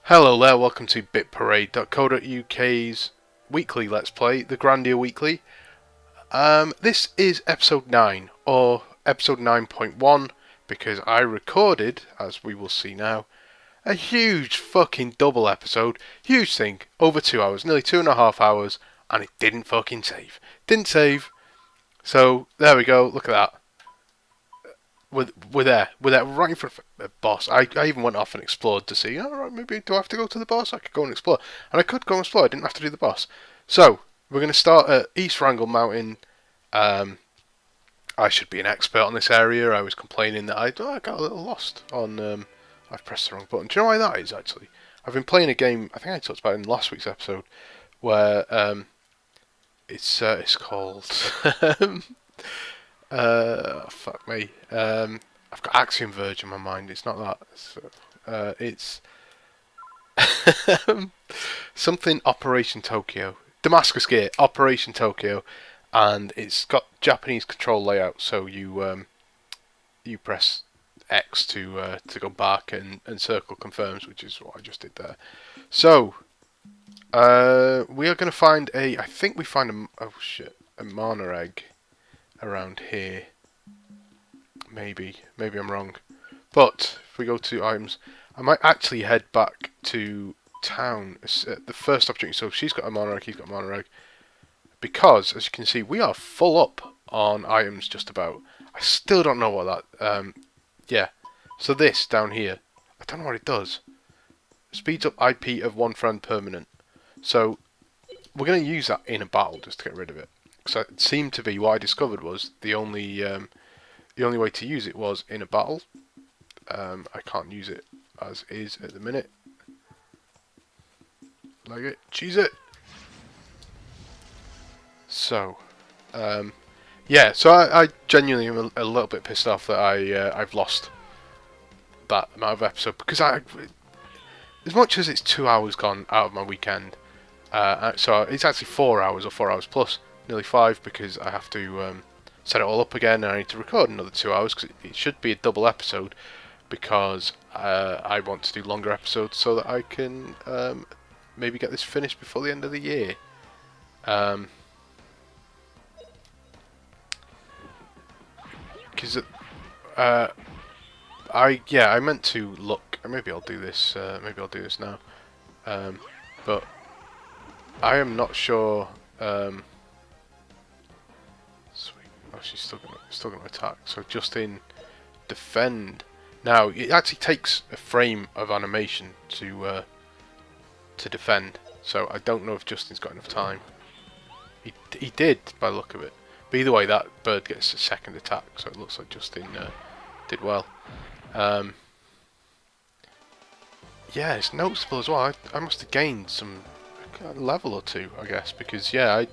Hello there, welcome to bitparade.co.uk's weekly Let's Play, the Grandia Weekly. This is episode 9, or episode 9.1, because I recorded, as we will see now, a huge fucking double episode, huge thing, over 2 hours, nearly 2.5 hours, and it didn't fucking save. Didn't save, so there we go, look at that. We're there right in front of the boss. I even went off and explored to see, alright, maybe do I have to go to the boss? I could go and explore. And I could go and explore, I didn't have to do the boss. So, we're going to start at East Rangle Mountain. I should be an expert on this area. I was complaining that I got a little lost on, I've pressed the wrong button. Do you know why that is, actually? I've been playing a game, I think I talked about it in last week's episode, where it's called... fuck me. I've got Axiom Verge in my mind. It's not that. It's something Operation Tokyo. Damascus Gear Operation Tokyo, and it's got Japanese control layout. So you press X to go back, and circle confirms, which is what I just did there. So we are going to find a. I think we find a mana egg around here. Maybe I'm wrong. But if we go to items, I might actually head back to town at the first opportunity. So she's got a mana egg, he's got a mana egg. Because, as you can see, we are full up on items just about. I still don't know what that... yeah. So this down here, I don't know what it does. Speeds up IP of one friend permanent. So we're going to use that in a battle just to get rid of it. Because it seemed to be, what I discovered was the only way to use it was in a battle. I can't use it as is at the minute. Like it, cheese it. So, yeah. So I genuinely am a little bit pissed off that I've lost that amount of episode, because as much as it's 2 hours gone out of my weekend, so it's actually 4 hours or 4 hours plus. Nearly 5, because I have to set it all up again, and I need to record another 2 hours, because it should be a double episode, because I want to do longer episodes so that I can maybe get this finished before the end of the year. Because I meant to look. Maybe I'll do this. Maybe I'll do this now. But I am not sure. Oh, she's still gonna attack. So just in defend. Now it actually takes a frame of animation to defend. So I don't know if Justin's got enough time. He did by the look of it. But either way, that bird gets a second attack. So it looks like Justin did well. Yeah, it's noticeable as well. I must have gained some level or two, I guess, because yeah,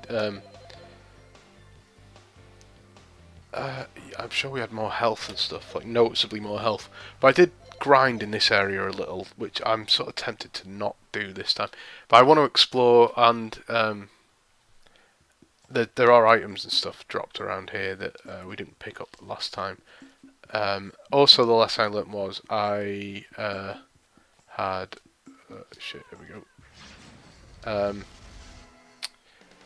I'm sure we had more health and stuff, like noticeably more health. But I did grind in this area a little, which I'm sort of tempted to not do this time. But I want to explore, and there are items and stuff dropped around here that we didn't pick up last time. Also, the lesson I learnt was I had... shit, here we go. I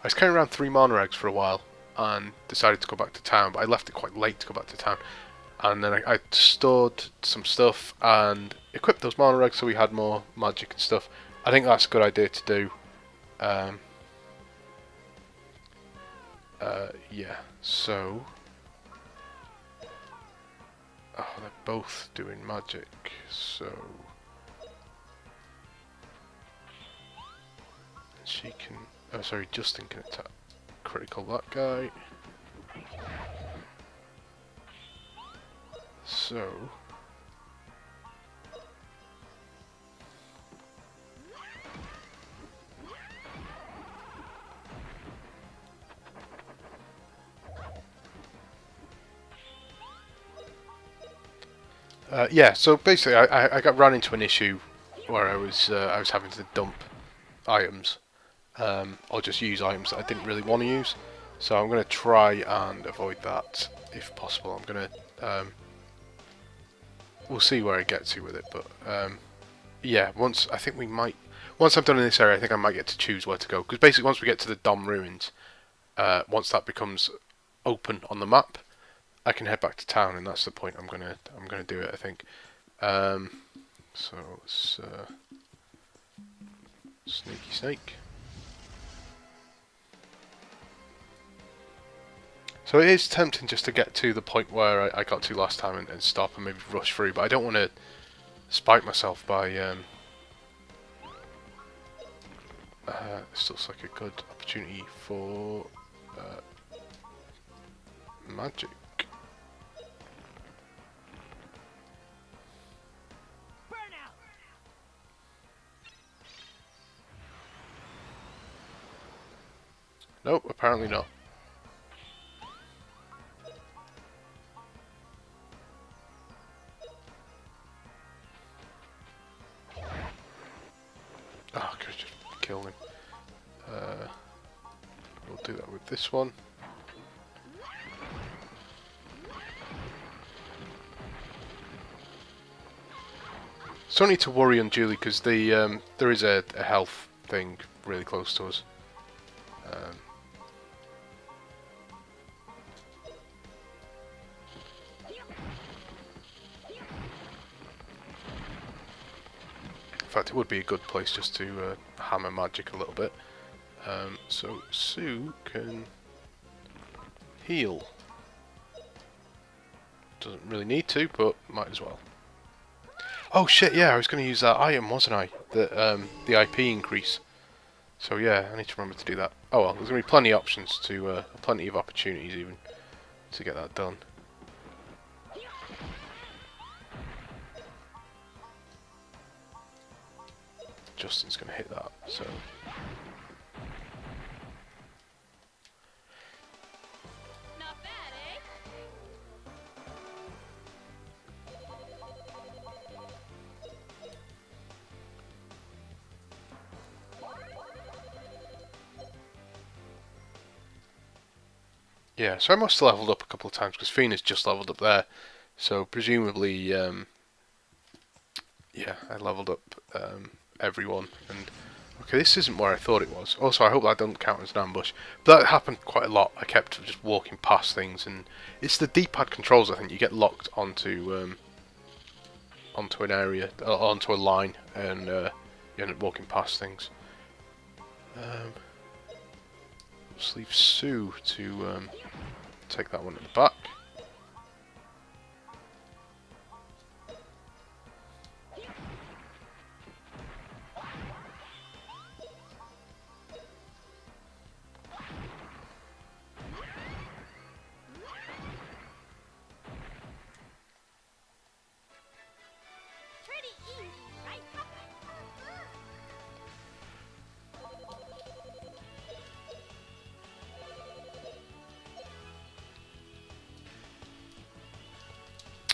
was carrying around 3 mana eggs for a while, and decided to go back to town, but I left it quite late to go back to town. And then I stored some stuff and equipped those mana eggs so we had more magic and stuff. I think that's a good idea to do. Yeah, so... Oh, they're both doing magic, so... She can... Oh, sorry, Justin can attack. Critical that guy. So... yeah, so basically I got run into an issue where I was having to dump items, or just use items that I didn't really want to use. So I'm going to try and avoid that if possible. I'm going to we'll see where I get to with it, but yeah, once I think we might. Once I'm done in this area, I think I might get to choose where to go. Because basically, once we get to the Dom ruins, once that becomes open on the map, I can head back to town, and that's the point I'm gonna do it. I think. So it's sneaky snake. So it is tempting just to get to the point where I got to last time and stop and maybe rush through, but I don't want to spike myself by. This looks like a good opportunity for magic. Nope, apparently not. Oh, I could just kill him. We'll do that with this one. So don't need to worry unduly because the there is a health thing really close to us. In fact, it would be a good place just to hammer magic a little bit. So Sue can heal. Doesn't really need to, but might as well. Oh shit! Yeah, I was going to use that item, wasn't I? The IP increase. So yeah, I need to remember to do that. Oh well, there's going to be plenty of options to, plenty of opportunities even to get that done. Justin's going to hit that, so. Not bad, eh? Yeah, so I must have leveled up a couple of times because Fina's just leveled up there. So presumably, yeah, I leveled up everyone. And okay, this isn't where I thought it was. Also, I hope that doesn't count as an ambush. But that happened quite a lot. I kept just walking past things, and it's the D-pad controls. I think you get locked onto onto an area, onto a line, and you end up walking past things. Let's leave Sue to take that one at the back. Pretty easy, right?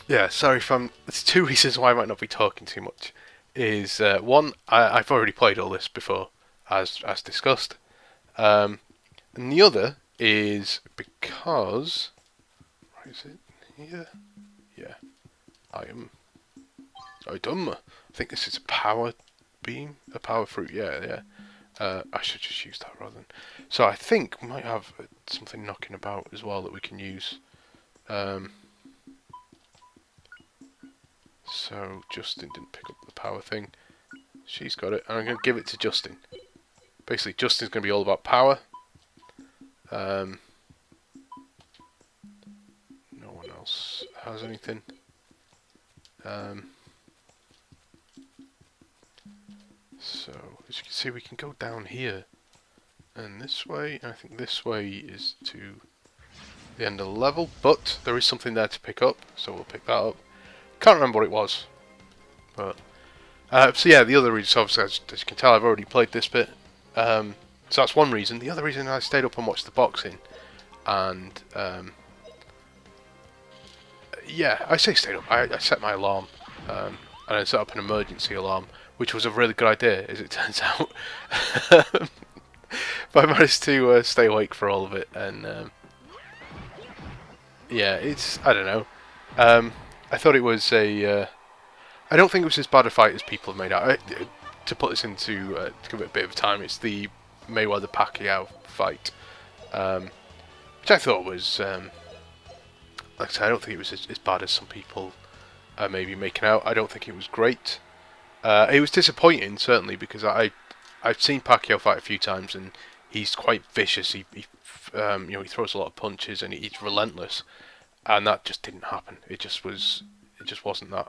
Yeah, sorry if I'm. There's two reasons why I might not be talking too much. Is one, I've already played all this before, as discussed, and the other is because. Where is it? Here? Yeah, item. I think this is a power beam, a power fruit. Yeah. I should just use that rather than. So I think we might have something knocking about as well that we can use. So Justin didn't pick up the power thing. She's got it, and I'm going to give it to Justin. Basically, Justin's going to be all about power. No one else has anything. So, as you can see, we can go down here. And this way, and I think this way is to the end of the level. But there is something there to pick up, so we'll pick that up. Can't remember what it was. But so yeah, the other reason, obviously, as you can tell, I've already played this bit. So that's one reason. The other reason I stayed up and watched the boxing. And yeah, I say stayed up. I set my alarm. And I set up an emergency alarm, which was a really good idea, as it turns out. But I managed to stay awake for all of it, and yeah, it's, I don't know. I thought it was a I don't think it was as bad a fight as people have made out. To put this into, to give it a bit of time, it's the Mayweather-Pacquiao fight, which I thought was, like I said, I don't think it was as bad as some people are maybe making out. I don't think it was great. It was disappointing, certainly, because I've seen Pacquiao fight a few times, and he's quite vicious. He throws a lot of punches, and he's relentless, and that just didn't happen. It just wasn't that.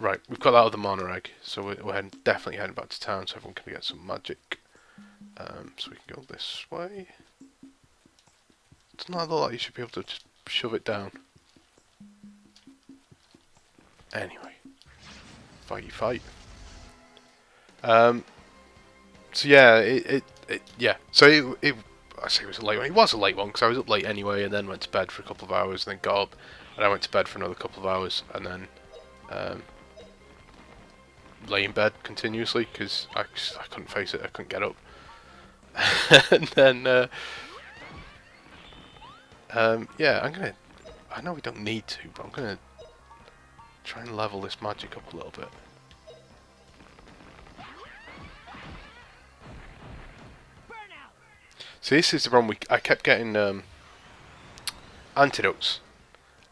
Right, we've got that other mana egg, so we're definitely heading back to town, so everyone can get some magic. So we can go this way. It's not like you should be able to just shove it down. Anyway, fighty fight. So yeah, So I say it was a late one. It was a late one because I was up late anyway, and then went to bed for a couple of hours, and then got up, and I went to bed for another couple of hours, and then lay in bed continuously because I couldn't face it. I couldn't get up. And then yeah, I know we don't need to, but I'm gonna try and level this magic up a little bit. So this is the problem. I kept getting antidotes,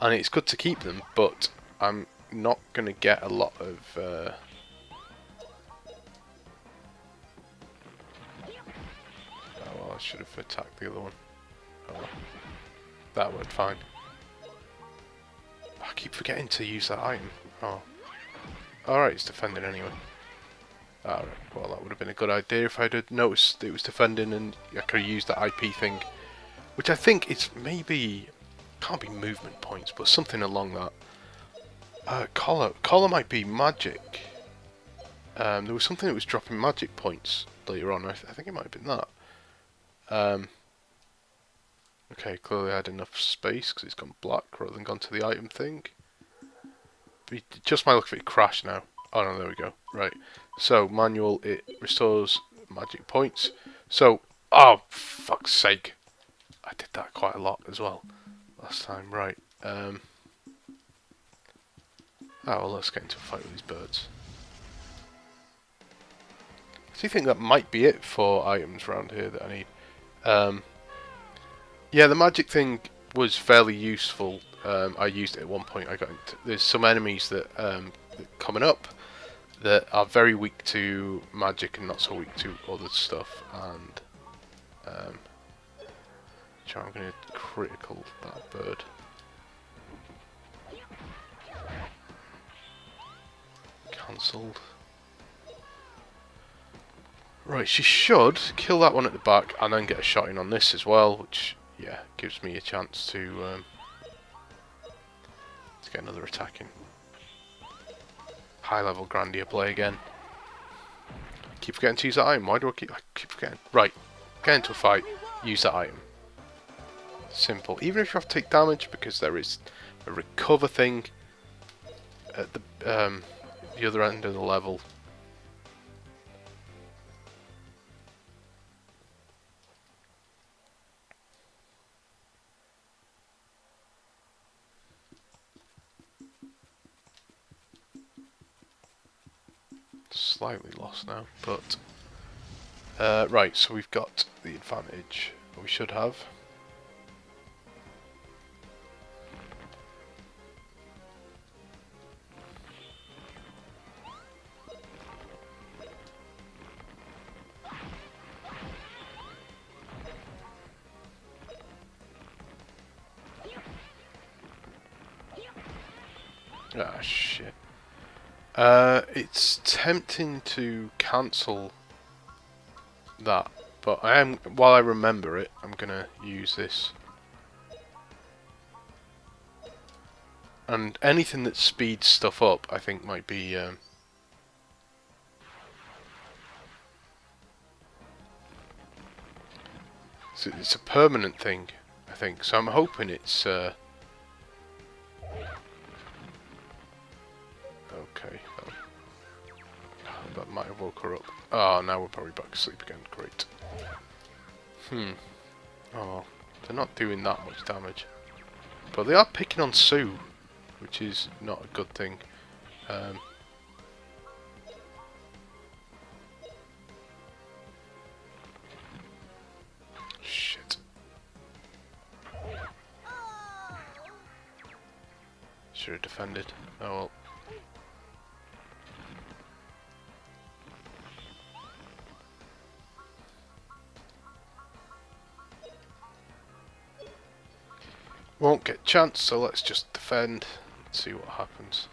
and it's good to keep them, but I'm not gonna get a lot of. Oh well, I should have attacked the other one. Oh well. That worked fine. I keep forgetting to use that item. Oh. Alright, it's defending anyway. Alright, well that would have been a good idea if I'd have noticed it was defending and I could have used that IP thing. Which I think it's maybe... can't be movement points, but something along that. Collar might be magic. There was something that was dropping magic points later on. I think it might have been that. Okay, clearly I had enough space because it's gone black rather than gone to the item thing. But just my look of it crashed now. Oh no, there we go. Right. So, manual, it restores magic points. So, oh, fuck's sake. I did that quite a lot as well last time. Right. Oh, well, let's get into a fight with these birds. I do think that might be it for items around here that I need. Yeah, the magic thing was fairly useful. I used it at one point. There's some enemies that coming up that are very weak to magic and not so weak to other stuff. And I'm going to critical that bird. Cancelled. Right, she should kill that one at the back and then get a shot in on this as well, which, yeah, gives me a chance to get another attack in. High level Grandia play again. Keep forgetting to use that item. Why do I keep forgetting? Right, get into a fight, use that item. Simple. Even if you have to take damage, because there is a recover thing at the other end of the level. Slightly lost now, but right, so we've got the advantage, or we should have. Ah, shit. It's tempting to cancel that, but while I remember it, I'm gonna use this. And anything that speeds stuff up, I think might be, it's a permanent thing, I think, so I'm hoping it's, okay, that might have woke her up. Oh, now we're probably back to sleep again. Great. Oh, they're not doing that much damage. But they are picking on Sue, which is not a good thing. Should have defended. Oh well. Won't get a chance, so let's just defend and see what happens.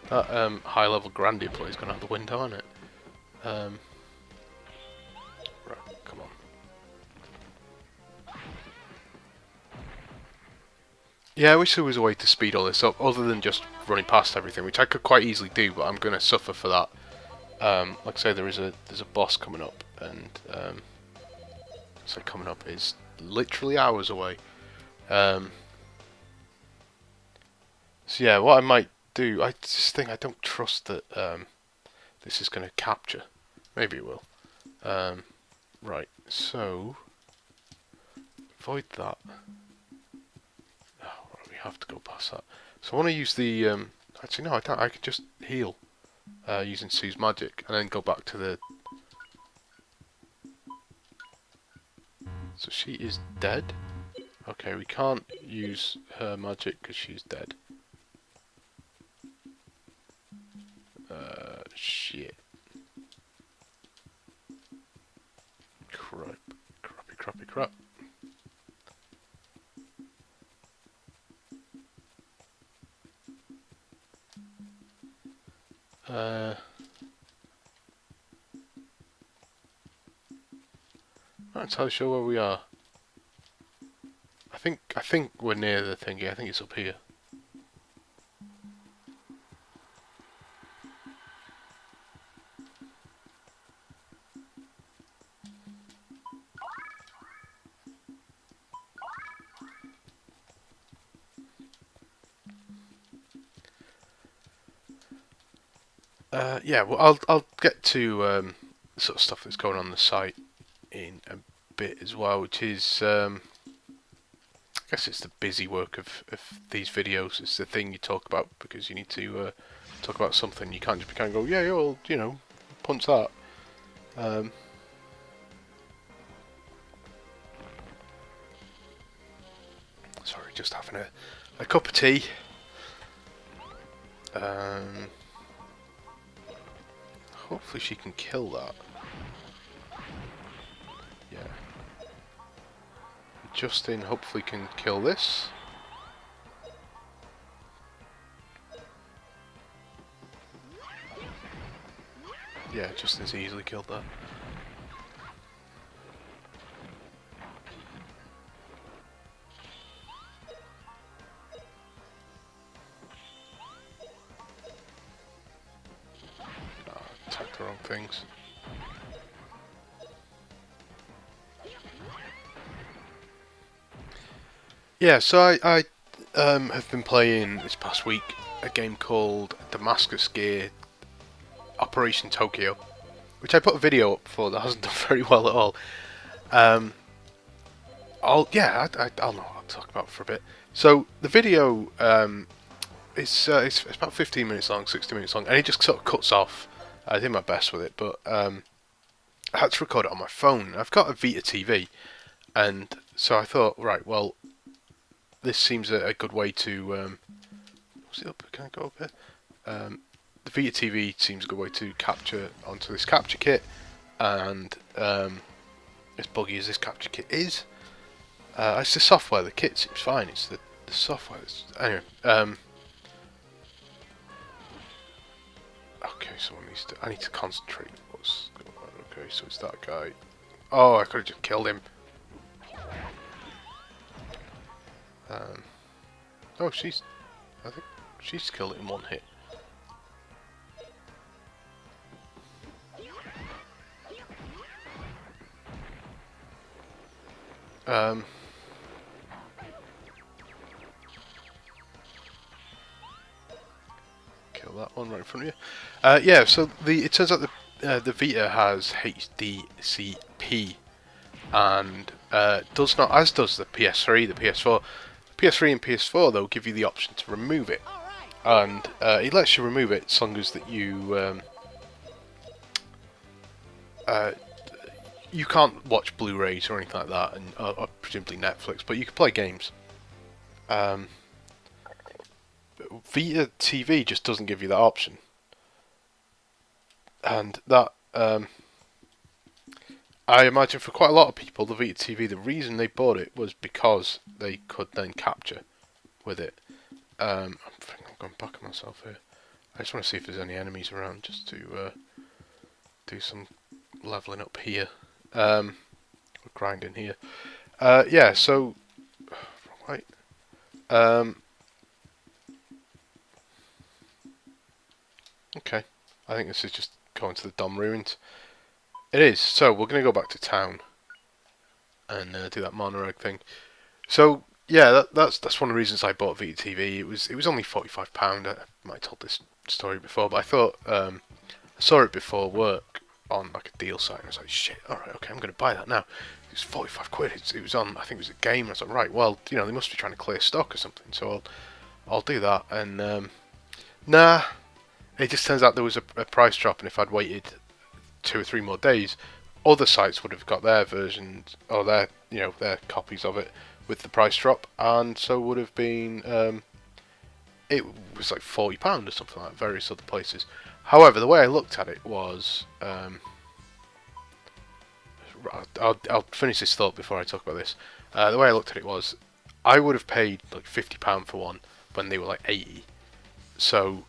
That high level Grandia play's gone out the window, hasn't it? Right, come on. Yeah, I wish there was a way to speed all this up other than just running past everything, which I could quite easily do, but I'm going to suffer for that. Like I say, there's a boss coming up, and so coming up is literally hours away. So yeah, what I might do, I just think I don't trust that this is going to capture. Maybe it will. Right, so avoid that. Oh, right, we have to go past that. So I want to use the. Actually, no, I don't. I can just heal using Sue's magic, and then go back to the. So she is dead. Okay, we can't use her magic because she's dead. Shit. Crap. Crappy, crappy, crap. Not entirely sure where we are. I think we're near the thingy. I think it's up here. Yeah, well, I'll get to sort of stuff that's going on the site in a bit as well, which is I guess it's the busy work of these videos. It's the thing you talk about because you need to talk about something. You can't just be kind of go, yeah, well, you know, punch that. Sorry, just having a cup of tea. Hopefully she can kill that. Yeah. Justin hopefully can kill this. Yeah, Justin's easily killed that. Attacked the wrong things. Yeah, so I have been playing this past week a game called Damascus Gear Operation Tokyo, which I put a video up for that hasn't done very well at all. I'll talk about it for a bit. So the video it's about 15 minutes long, 60 minutes long, and it just sort of cuts off. I did my best with it, but I had to record it on my phone. I've got a Vita TV, and so I thought, right, well, this seems a good way to. Was it up? Can I go up here? The Vita TV seems a good way to capture onto this capture kit, and as buggy as this capture kit is, it's the software. The kit seems fine. It's the software. Anyway. Okay, someone needs to. I need to concentrate. What's going on? Okay, so it's that guy. Oh, I could have just killed him. Oh, I think she's killed it in one hit. Kill that one right in front of you. Yeah, so it turns out the Vita has HDCP, and does not, as does the PS3, the PS4. PS3 and PS4 though give you the option to remove it, All right. and it lets you remove it as long as that you can't watch Blu-rays or anything like that, and or presumably Netflix, but you can play games. Vita TV just doesn't give you that option, and that I imagine for quite a lot of people, the Vita TV, the reason they bought it was because they could then capture with it. I think I'm going back on myself here. I just want to see if there's any enemies around, just to do some leveling up here. We're grinding here. Yeah, so right. Okay, I think this is just going to the Dom ruins. It is. So we're going to go back to town and do that monorail thing. So yeah, that's one of the reasons I bought Vita TV. It was only £45. I might have told this story before, but I thought I saw it before work on like a deal site, and I was like, shit, all right, okay, I'm going to buy that now. It was 45 quid. It was on, I think it was a game. And I was like, right, well, you know, they must be trying to clear stock or something, so I'll do that. And nah, it just turns out there was a price drop, and if I'd waited 2 or 3 more days, other sites would have got their versions or their copies of it with the price drop, and so would have been it was like £40 or something like that, various other places. However, the way I looked at it was I'll finish this thought before I talk about this. The way I looked at it was I would have paid like £50 for one when they were like 80. So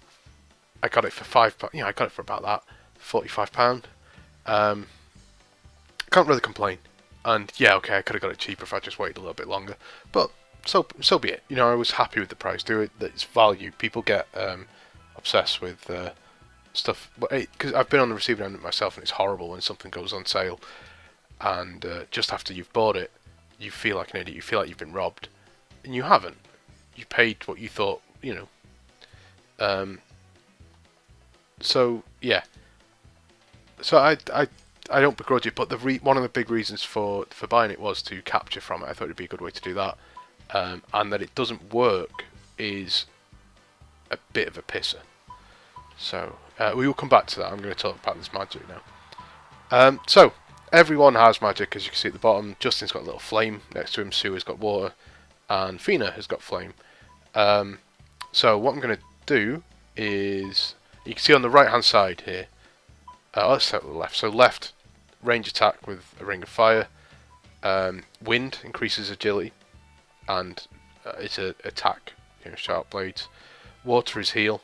I got it for £5. I got it for about that, £45. Can't really complain. And yeah, okay, I could have got it cheaper if I just waited a little bit longer. But so be it. You know, I was happy with the price. Do it. It's value. People get obsessed with stuff, but because I've been on the receiving end of it myself, and it's horrible when something goes on sale, and just after you've bought it, you feel like an idiot. You feel like you've been robbed, and you haven't. You paid what you thought. You know. So yeah. So I don't begrudge it, but one of the big reasons for buying it was to capture from it. I thought it'd be a good way to do that, and that it doesn't work is a bit of a pisser. So we will come back to that. I'm going to talk about this magic now. So everyone has magic, as you can see at the bottom. Justin's got a little flame next to him. Sue has got water, and Fina has got flame. So what I'm going to do is, you can see on the right hand side here. Let's start with the left. So left, range attack with a ring of fire. Wind increases agility, and it's an attack, sharp blades. Water is heal,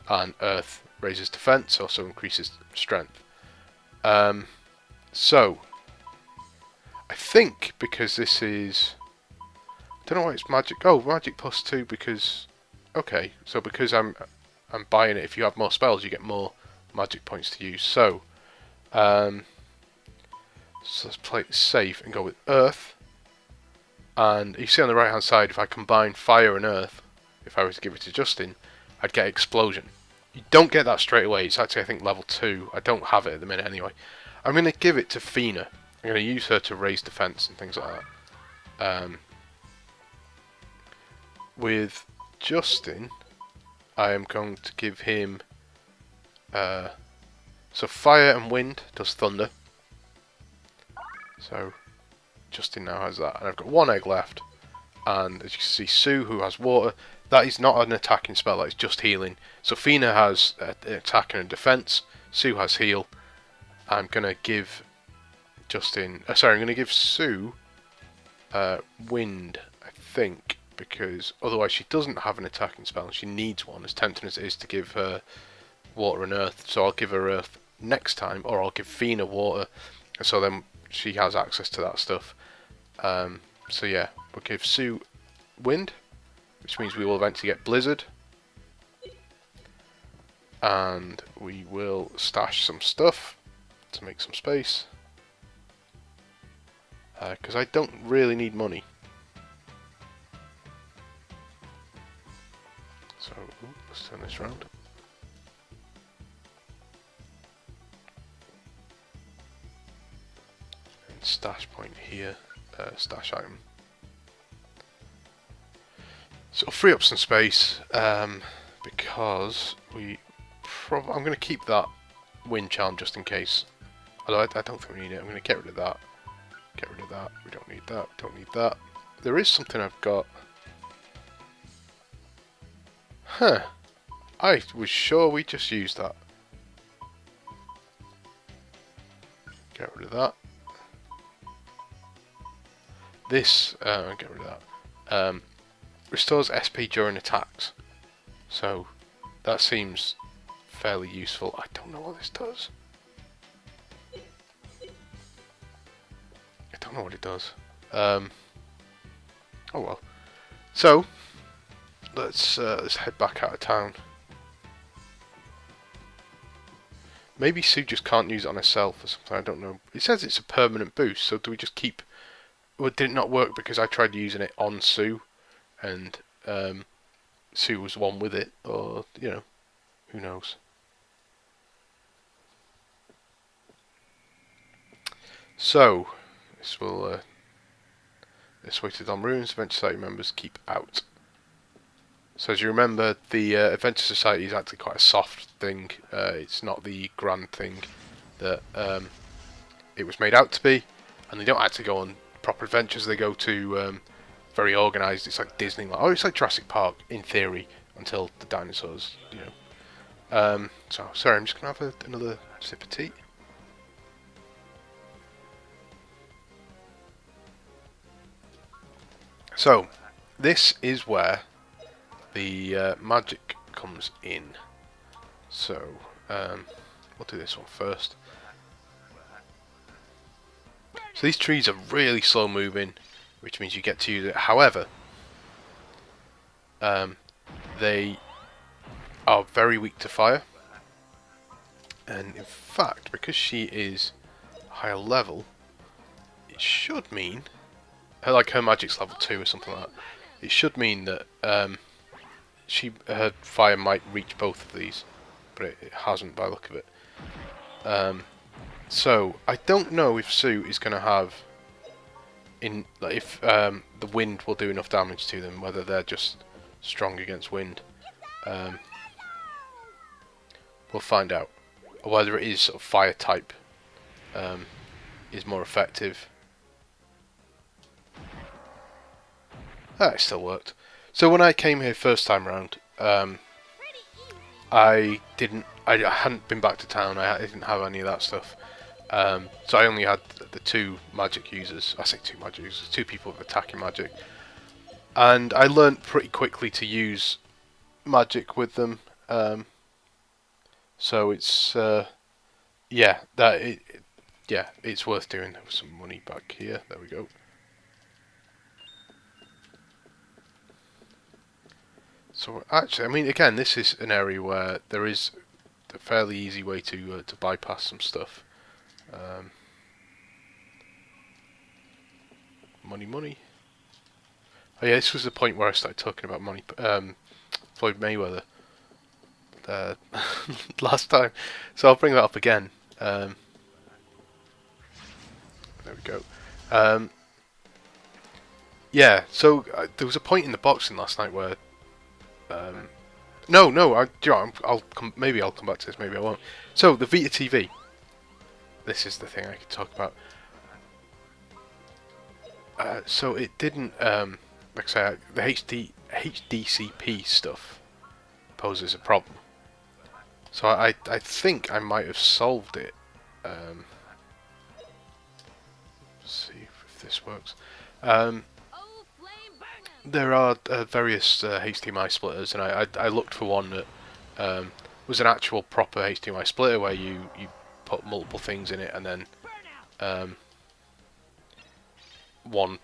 and earth raises defense, also increases strength. So I think because this is, I don't know why it's magic. Oh, magic +2 because, okay, so because I'm buying it. If you have more spells, you get more magic points to use. So let's play it safe and go with earth. And you see on the right hand side, if I combine fire and earth, if I were to give it to Justin, I'd get explosion. You don't get that straight away. It's actually, I think, level 2. I don't have it at the minute anyway. I'm going to give it to Fina. I'm going to use her to raise defense and things like that. With Justin, I am going to give him so fire and wind does thunder. So Justin now has that, and I've got 1 egg left. And as you can see, Sue, who has water, that is not an attacking spell, that is just healing. So Fina has attack and defense. Sue has heal. I'm gonna give Justin. I'm gonna give Sue wind, I think, because otherwise she doesn't have an attacking spell. She needs one, as tempting as it is to give her water and earth. So I'll give her earth next time, or I'll give Fina water, so then she has access to that stuff. So yeah, we'll give Sue wind, which means we will eventually get blizzard, and we will stash some stuff to make some space, because I don't really need money. So let's turn this round. And stash point here. stash item. So free up some space because I'm going to keep that wind charm just in case. Although I don't think we need it. I'm going to get rid of that. Get rid of that. We don't need that. Don't need that. There is something I've got. Huh. I was sure we just used that. Get rid of that. This, get rid of that. Restores SP during attacks. So, that seems fairly useful. I don't know what this does. I don't know what it does. Oh well. So, let's head back out of town. Maybe Sue just can't use it on herself or something, I don't know. It says it's a permanent boost, so do we just keep... Well, did it not work because I tried using it on Sue, and Sue was one with it, or, you know, who knows. So, this will... this weighted on runes, Adventure Society members keep out. So as you remember, the Adventure Society is actually quite a soft thing. It's not the grand thing that it was made out to be, and they don't actually go on proper adventures. They go to very organised. It's like Disney, it's like Jurassic Park in theory until the dinosaurs, you know. So sorry, I'm just gonna have another sip of tea. So this is where the magic comes in. So we'll do this one first. So these trees are really slow moving, which means you get to use it. However, they are very weak to fire, and in fact, because she is higher level, it should mean like her magic's level 2 or something like that. It should mean that her fire might reach both of these, but it hasn't by the look of it. So I don't know if Sue is going to have if the wind will do enough damage to them, whether they're just strong against wind. We'll find out, or whether it is sort of fire type is more effective. It still worked. So when I came here first time around, I hadn't been back to town. I didn't have any of that stuff. So I only had the 2 magic users. I say 2 magic users, 2 people with attacking magic, and I learnt pretty quickly to use magic with them. So it's yeah, it's worth doing. There was some money back here. There we go. So actually, I mean, again, this is an area where there is a fairly easy way to bypass some stuff. Money. Oh yeah, this was the point where I started talking about money. Floyd Mayweather last time, so I'll bring that up again. There we go. Yeah, so there was a point in the boxing last night where maybe I'll come back to this, maybe I won't. So the Vita TV. This is the thing I could talk about. So it didn't, like I say, the HDCP stuff poses a problem. So I think I might have solved it. Let's see if this works. There are various HDMI splitters, and I looked for one that was an actual proper HDMI splitter where you put multiple things in it, and then one,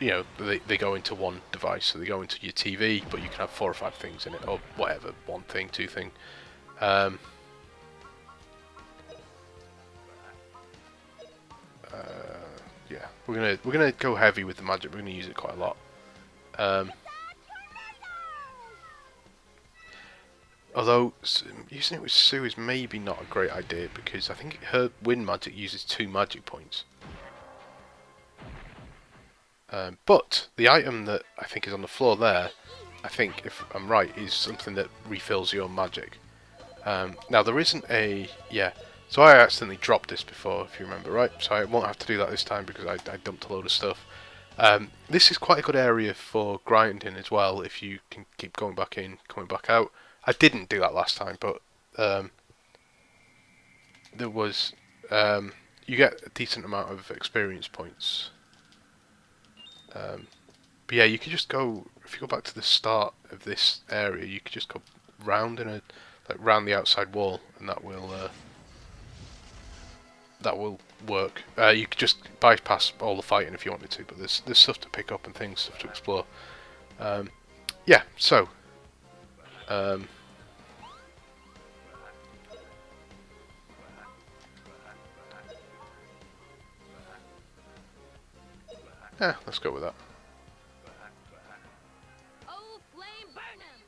you know, they go into one device, so they go into your TV, but you can have 4 or 5 things in it, or whatever, 1 thing, 2 thing. Yeah, we're gonna go heavy with the magic. We're gonna use it quite a lot. Although using it with Sue is maybe not a great idea, because I think her wind magic uses 2 magic points. But the item that I think is on the floor there, I think, if I'm right, is something that refills your magic. Now there isn't a... yeah, so I accidentally dropped this before, if you remember, right? So I won't have to do that this time because I dumped a load of stuff. This is quite a good area for grinding as well, if you can keep going back in, coming back out. I didn't do that last time, but there was... you get a decent amount of experience points. But yeah, you could just go, if you go back to the start of this area, you could just go round in a, like round the outside wall, and that will work. You could just bypass all the fighting if you wanted to, but there's stuff to pick up and things, stuff to explore. Yeah, so yeah, let's go with that. Oh, flame burn 'em!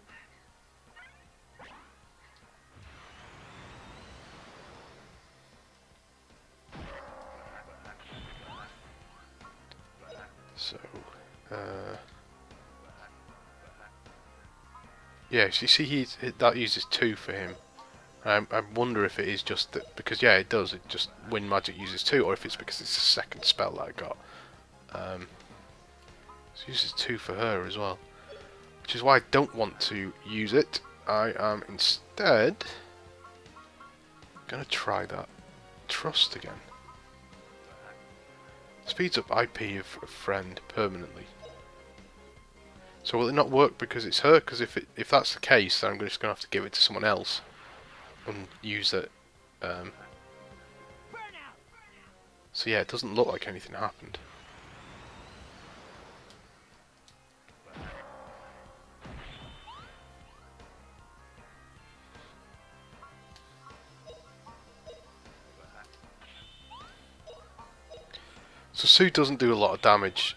So, yeah, so you see that uses 2 for him. I wonder if it is just that, because yeah, it does. It just wind magic uses 2, or if it's because it's the second spell that I got. So it uses 2 for her as well, which is why I don't want to use it. I am instead gonna try that trust again. Speeds up IP of a friend permanently. So will it not work because it's her? Because if that's the case, then I'm just gonna have to give it to someone else and use it. So yeah, it doesn't look like anything happened. So Sue doesn't do a lot of damage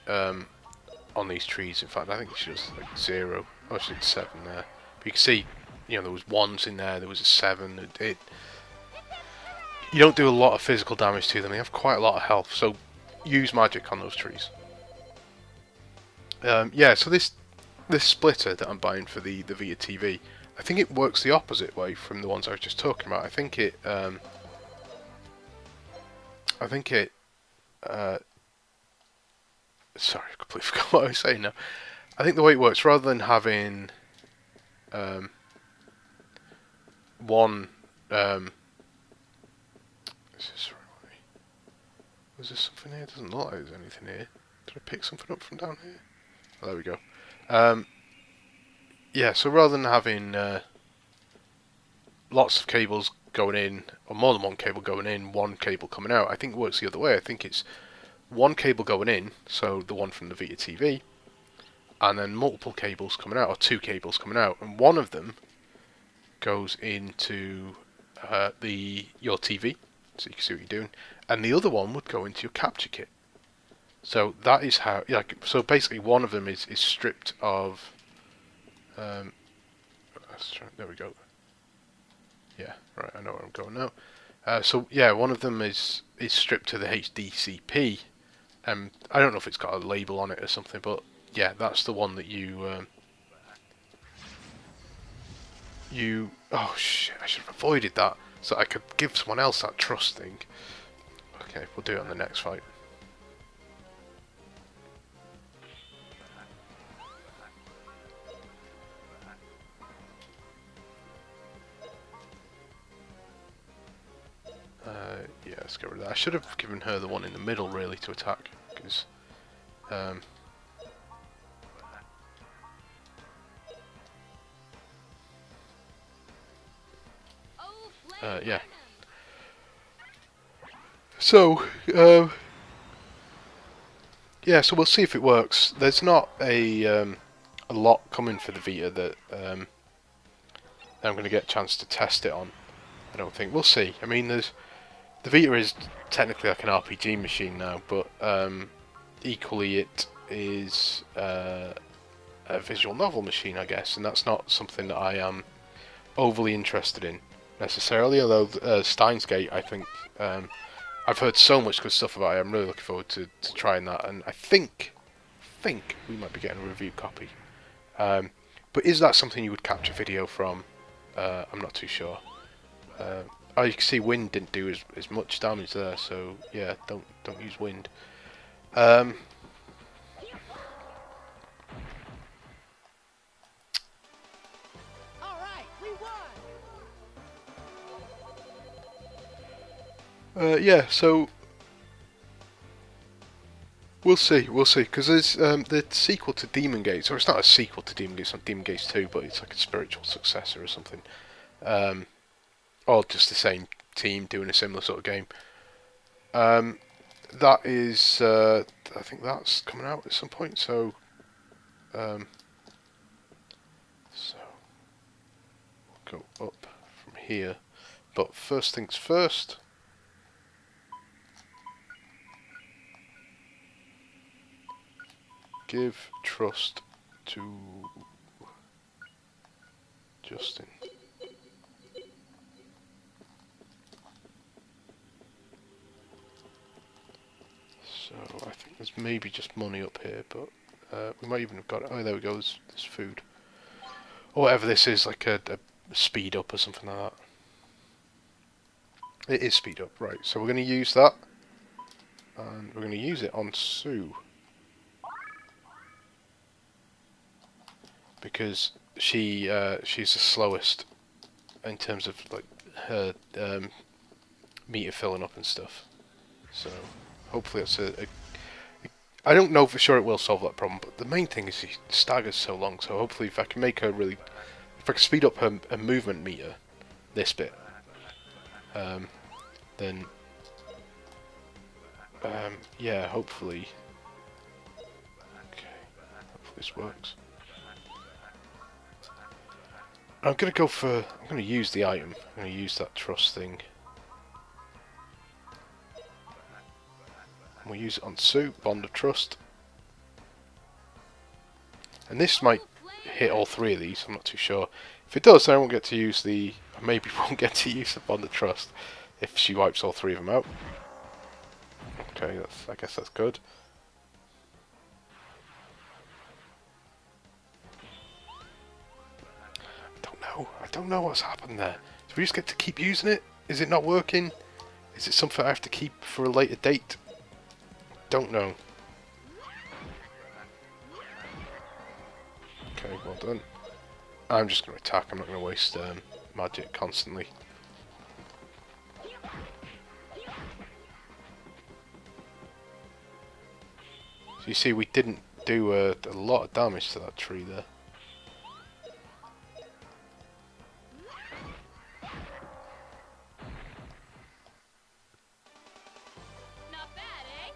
on these trees. In fact, I think she does like 0. Oh, she did 7 there. But you can see, you know, there was 1s in there. There was a 7. You don't do a lot of physical damage to them. They have quite a lot of health. So use magic on those trees. Yeah. So this splitter that I'm buying for the Vita TV, I think it works the opposite way from the ones I was just talking about. I think it. Sorry, I completely forgot what I was saying now. I think the way it works, rather than having one... is this right? Was there something here? It doesn't look like there's anything here. Did I pick something up from down here? Oh, there we go. Yeah, so rather than having lots of cables going in, or more than one cable going in, one cable coming out, I think it works the other way. I think it's one cable going in, so the one from the Vita TV, and then multiple cables coming out, or 2 cables coming out, and one of them goes into your TV, so you can see what you're doing, and the other one would go into your capture kit. So that is how, like, so basically one of them is stripped of. There we go. Yeah, right. I know where I'm going now. So yeah, one of them is stripped to the HDCP. I don't know if it's got a label on it or something, but yeah, that's the one that you oh shit, I should have avoided that so I could give someone else that trust thing. Okay, we'll do it on the next fight. Yeah, let's get rid of that. I should have given her the one in the middle really to attack, because yeah. So yeah, so we'll see if it works. There's not a lot coming for the Vita that I'm going to get a chance to test it on. I don't think. We'll see. I mean, the Vita is technically like an RPG machine now, but equally it is a visual novel machine, I guess, and that's not something that I am overly interested in necessarily. Although Steins Gate, I think I've heard so much good stuff about it. I'm really looking forward to trying that, and I think think we might be getting a review copy. But is that something you would capture video from? I'm not too sure. Oh, you can see wind didn't do as much damage there, so yeah, don't use wind. Alright, we won. Yeah, so we'll see, because there's the sequel to Demon Gates, or it's not a sequel to Demon Gates, it's not Demon Gates 2, but it's like a spiritual successor or something. Or just the same team doing a similar sort of game. That is, I think that's coming out at some point. So we'll go up from here. But first things first. Give trust to Justin. So I think there's maybe just money up here, but we might even have got it. Oh, there we go. There's food, or whatever this is, like a speed up or something like that. It is speed up, right? So we're going to use that, and we're going to use it on Sue because she's the slowest in terms of like her meter filling up and stuff. So hopefully that's I don't know for sure it will solve that problem, but the main thing is she staggers so long. So hopefully, if I can make her if I can speed up her movement meter, this bit, then yeah, hopefully, okay, hopefully this works. I'm gonna use the item. I'm gonna use that trust thing. And we'll use it on Sue, Bond of Trust. And this might hit all three of these, I'm not too sure. If it does, then I won't get to use I maybe won't get to use the Bond of Trust if she wipes all three of them out. Okay, I guess that's good. I don't know what's happened there. Do we just get to keep using it? Is it not working? Is it something I have to keep for a later date? Don't know. Okay, well done. I'm just going to attack. I'm not going to waste magic constantly. So you see, we didn't do a lot of damage to that tree there. Not bad, eh?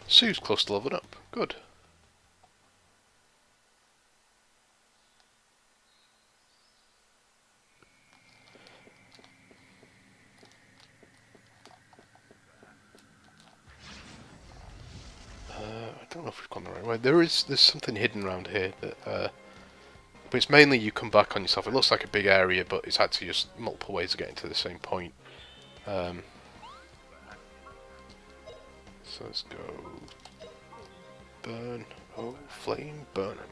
Sue's close to leveling up. Good. I don't know if we've gone the right way. There's something hidden around here that, but it's mainly you come back on yourself. It looks like a big area, but it's actually just multiple ways of getting to the same point. So let's go burn. Oh, flame, burn 'em.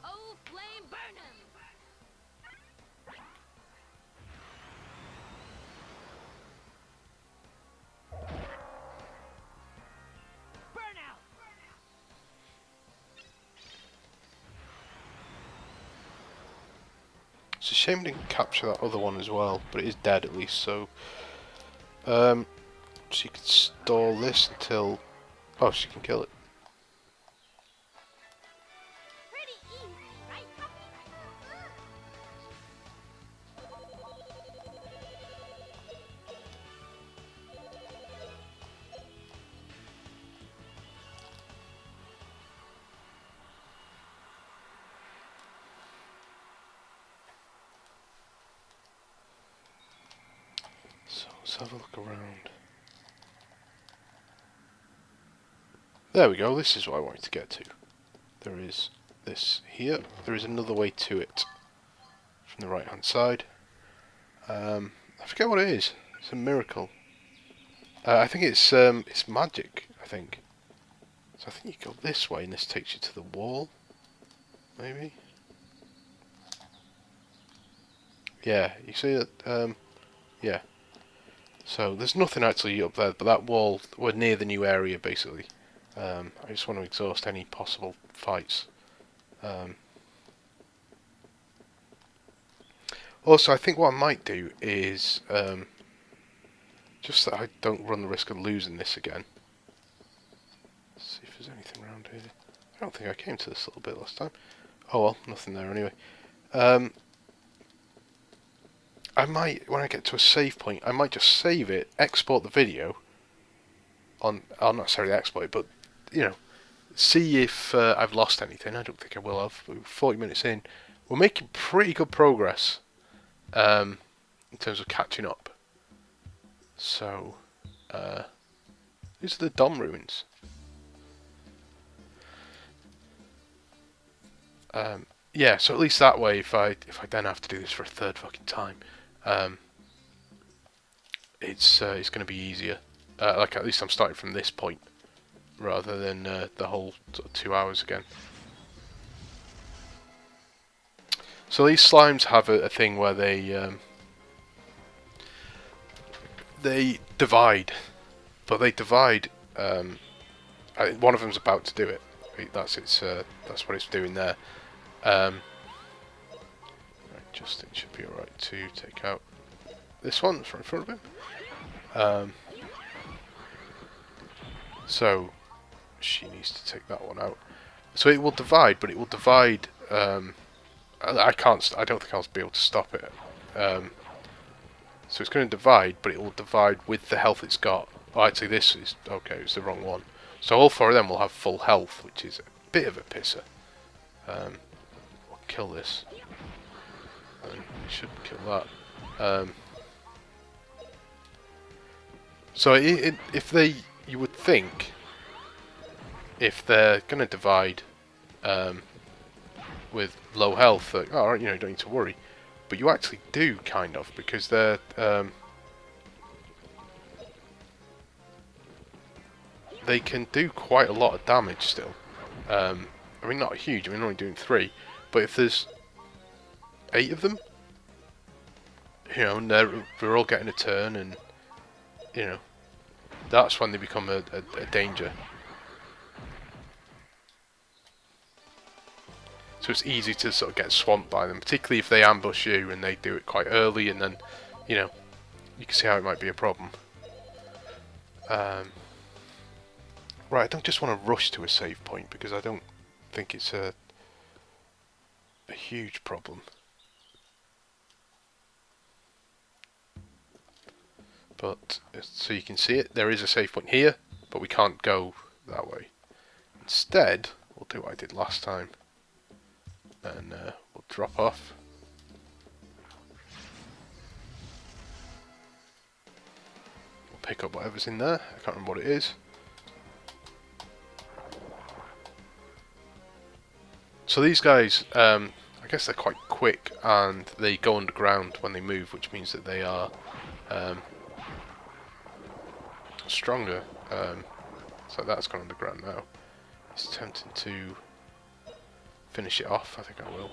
Oh, flame, burn 'em! Burn out! It's a shame we didn't capture that other one as well, but it is dead at least, so she could stall this until... Oh, she can kill it. Pretty easy, right, puppy? So Let's have a look around. There we go, this is what I wanted to get to. There is this here. There is another way to it from the right hand side. I forget what it is. It's a miracle. I think it's magic, I think. So I think you go this way and this takes you to the wall. Maybe? Yeah, you see that? Yeah. So there's nothing actually up there, but that wall, we're near the new area basically. I just want to exhaust any possible fights. Also, I think what I might do is, just that I don't run the risk of losing this again. Let's see if there's anything around here. I don't think I came to this little bit last time. Oh well, nothing there anyway. I might, when I get to a save point, I might just save it, export the video, on, I'll not necessarily export it, but, you know, see if I've lost anything. I don't think I will have. We're 40 minutes in. We're making pretty good progress in terms of catching up. So, these are the Dom ruins. Yeah, so at least that way, if I then have to do this for a third fucking time, it's going to be easier. Like, at least I'm starting from this point rather than the whole sort of 2 hours again. So these slimes have a thing where they divide, but they divide. One of them's about to do it. That's what it's doing there. Right, Justin should be alright to take out this one that's right in front of him. So she needs to take that one out. So it will divide, but it will divide. I don't think I'll be able to stop it. So it's going to divide, but it will divide with the health it's got. Oh, actually, this is okay. It's the wrong one. So all four of them will have full health, which is a bit of a pisser. We'll kill this. And we should kill that. So if you would think, if they're going to divide with low health, that, oh, you know, you don't need to worry. But you actually do, kind of, because they're they can do quite a lot of damage still. I mean, not huge. I mean, only doing 3. But if there's 8 of them, you know, and we're all getting a turn, and you know, that's when they become a danger. So it's easy to sort of get swamped by them, particularly if they ambush you and they do it quite early, and then, you know, you can see how it might be a problem. Right, I don't just want to rush to a save point because I don't think it's a huge problem. But, so you can see it, there is a save point here, but we can't go that way. Instead, we'll do what I did last time. And we'll drop off. We'll pick up whatever's in there. I can't remember what it is. So these guys, I guess they're quite quick, and they go underground when they move, which means that they are stronger. So that's gone underground now. It's tempting to finish it off. I think I will.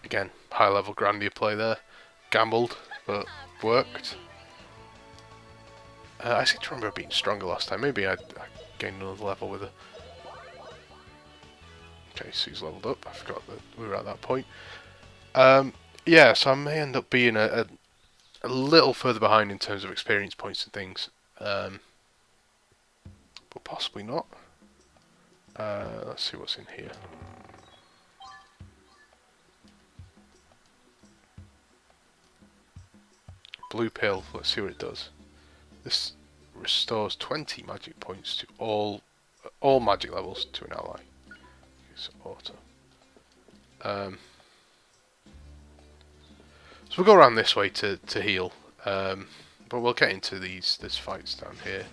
Again, high level Grandia play there. Gambled, but worked. I seem to remember being stronger last time. Maybe I gained another level with her. Okay, Sue's leveled up. I forgot that we were at that point. Yeah, so I may end up being a little further behind in terms of experience points and things. But possibly not. Let's see what's in here. blue pill. Let's see what it does. This restores 20 magic points to all magic levels to an ally. It's auto. So we'll go around this way to heal, but we'll get into these fights down here.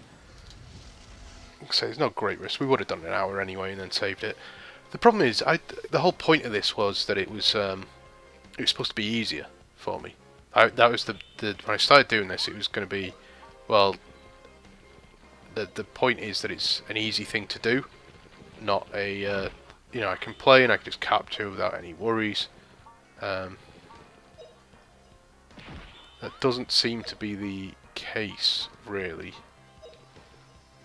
Like I say, there's no great risk. We would have done an hour anyway and then saved it. The problem is, the whole point of this was that it was supposed to be easier for me. That was the when I started doing this, it was going to be, well, the point is that it's an easy thing to do, not a you know, I can play and I can just capture without any worries. That doesn't seem to be the case, really.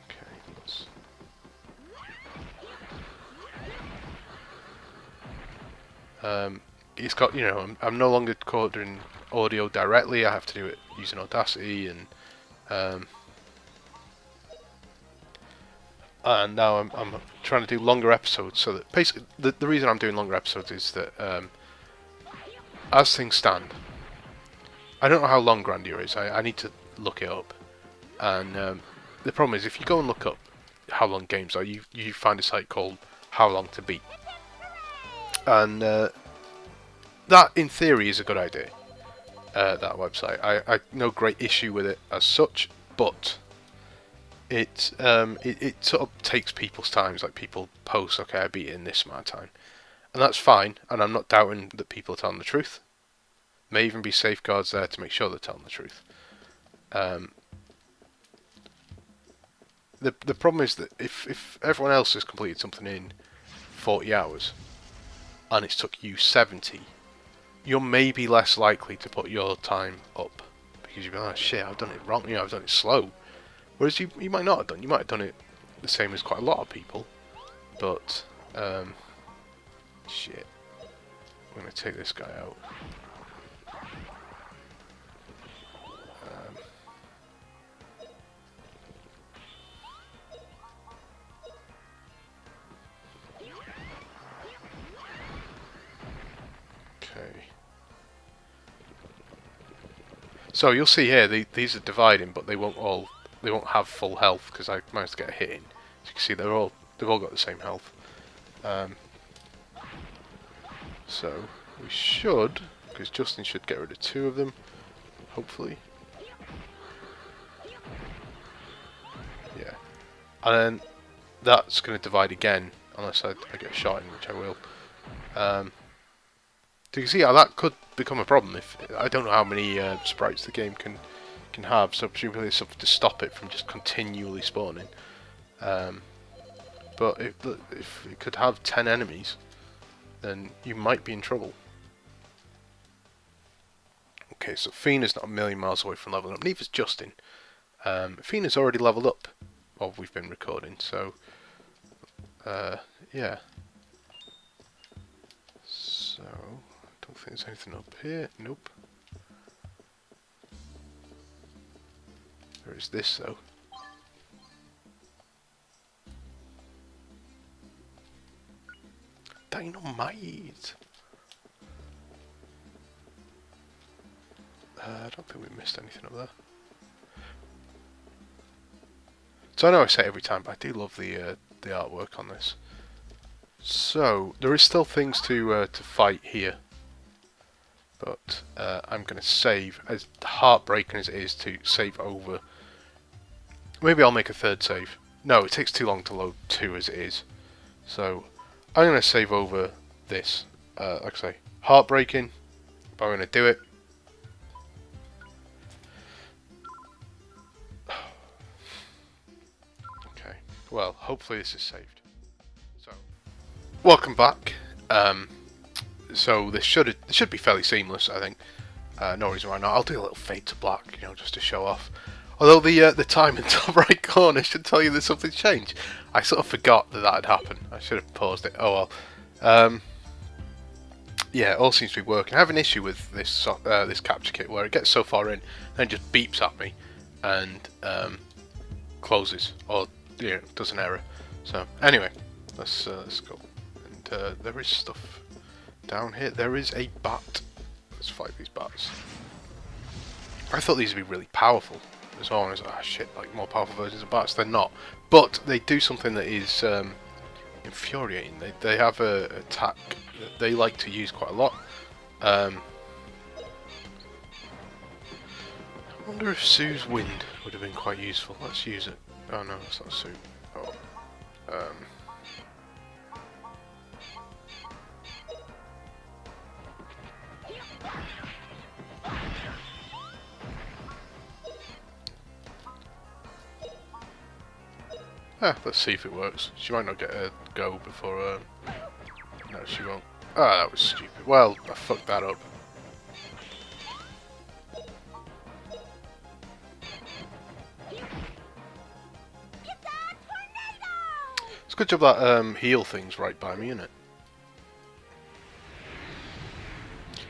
Okay, let's... It's got, you know, I'm no longer recording audio directly. I have to do it using Audacity, and now I'm trying to do longer episodes. So that basically, the reason I'm doing longer episodes is that as things stand, I don't know how long Grandia is. I need to look it up. And the problem is, if you go and look up how long games are, you find a site called How Long to Beat, and that, in theory, is a good idea. That website, I no great issue with it as such, but it sort of takes people's times. Like, people post, okay, I beat it in this amount of time, and that's fine. And I'm not doubting that people are telling the truth. May even be safeguards there to make sure they're telling the truth. The problem is that if everyone else has completed something in 40 hours and it's took you 70, you're maybe less likely to put your time up because you'll be like, oh shit, I've done it wrong, you know, I've done it slow. Whereas you might not have done. You might have done it the same as quite a lot of people, but shit. I'm gonna take this guy out. So you'll see here, these are dividing, but they won't have full health because I managed to get a hit in. As you can see, they've all got the same health. So we should, because Justin should get rid of 2 of them, hopefully. Yeah, and then that's going to divide again unless I get shot in, which I will. So you can see how that could become a problem. If I don't know how many sprites the game can have, so presumably there's something to stop it from just continually spawning. But if it could have 10 enemies, then you might be in trouble. Okay, so Fina's not a million miles away from leveling up. Neither's Justin. Fina's already leveled up while we've been recording, so yeah. So I don't think there's anything up here. Nope. There is this though. Dynamite! I don't think we missed anything up there. So I know I say it every time, but I do love the artwork on this. So there is still things to fight here, but I'm going to save. As heartbreaking as it is to save over, maybe I'll make a 3rd save. No, it takes too long to load 2 as it is. So I'm going to save over this. Like I say, heartbreaking, but I'm going to do it. Okay, well, hopefully this is saved. So, welcome back. So this should be fairly seamless, I think. No reason why not. I'll do a little fade to black, you know, just to show off. Although the time in the top right corner should tell you that something's changed. I sort of forgot that had happened. I should have paused it. Oh well. Yeah, it all seems to be working. I have an issue with this this capture kit where it gets so far in, then just beeps at me and closes, or you know, does an error. So anyway, let's go. And there is stuff down here. There is a bat. Let's fight these bats. I thought these would be really powerful as well. I was like, oh shit, like more powerful versions of bats. They're not, but they do something that is infuriating. They have a attack that they like to use quite a lot. I wonder if Sue's wind would have been quite useful. Let's use it. Oh no, that's not Sue. Oh. Let's see if it works. She might not get a go before. No, she won't. Ah, that was stupid. Well, I fucked that up. It's a good job that heal thing's right by me, isn't it?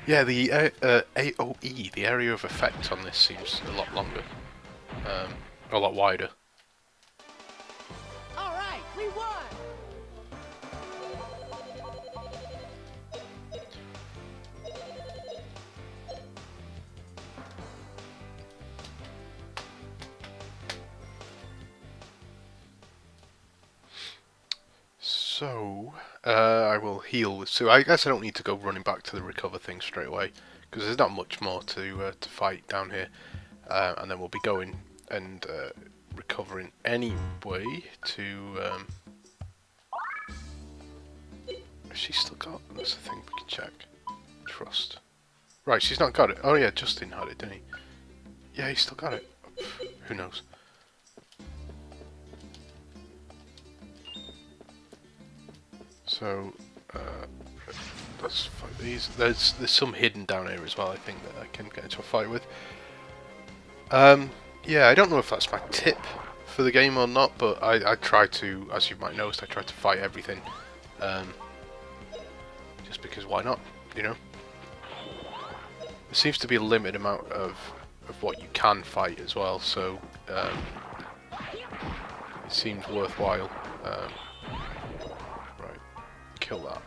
Yeah, the AOE, the area of effect on this seems a lot longer, a lot wider. All right, we won. So, I will heal with Sue. I guess I don't need to go running back to the recover thing straight away, because there's not much more to fight down here. And then we'll be going and recovering anyway to... has she still got... That's the thing we can check. Trust. Right, she's not got it. Oh yeah, Justin had it, didn't he? Yeah, he's still got it. Who knows? So, let's fight these. There's some hidden down here as well, I think, that I can get into a fight with. Yeah, I don't know if that's my tip for the game or not, but I try to, as you might notice, I try to fight everything. Just because why not, you know? There seems to be a limited amount of what you can fight as well, so it seems worthwhile. Right, kill that.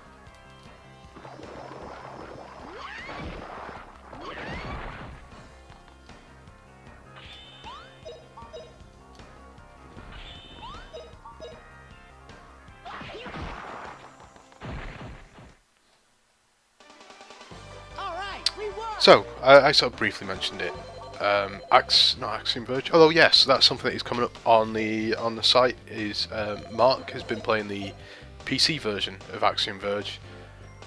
So, I sort of briefly mentioned it. Not Axiom Verge. Although yes, that's something that is coming up on the site. Is Mark has been playing the PC version of Axiom Verge.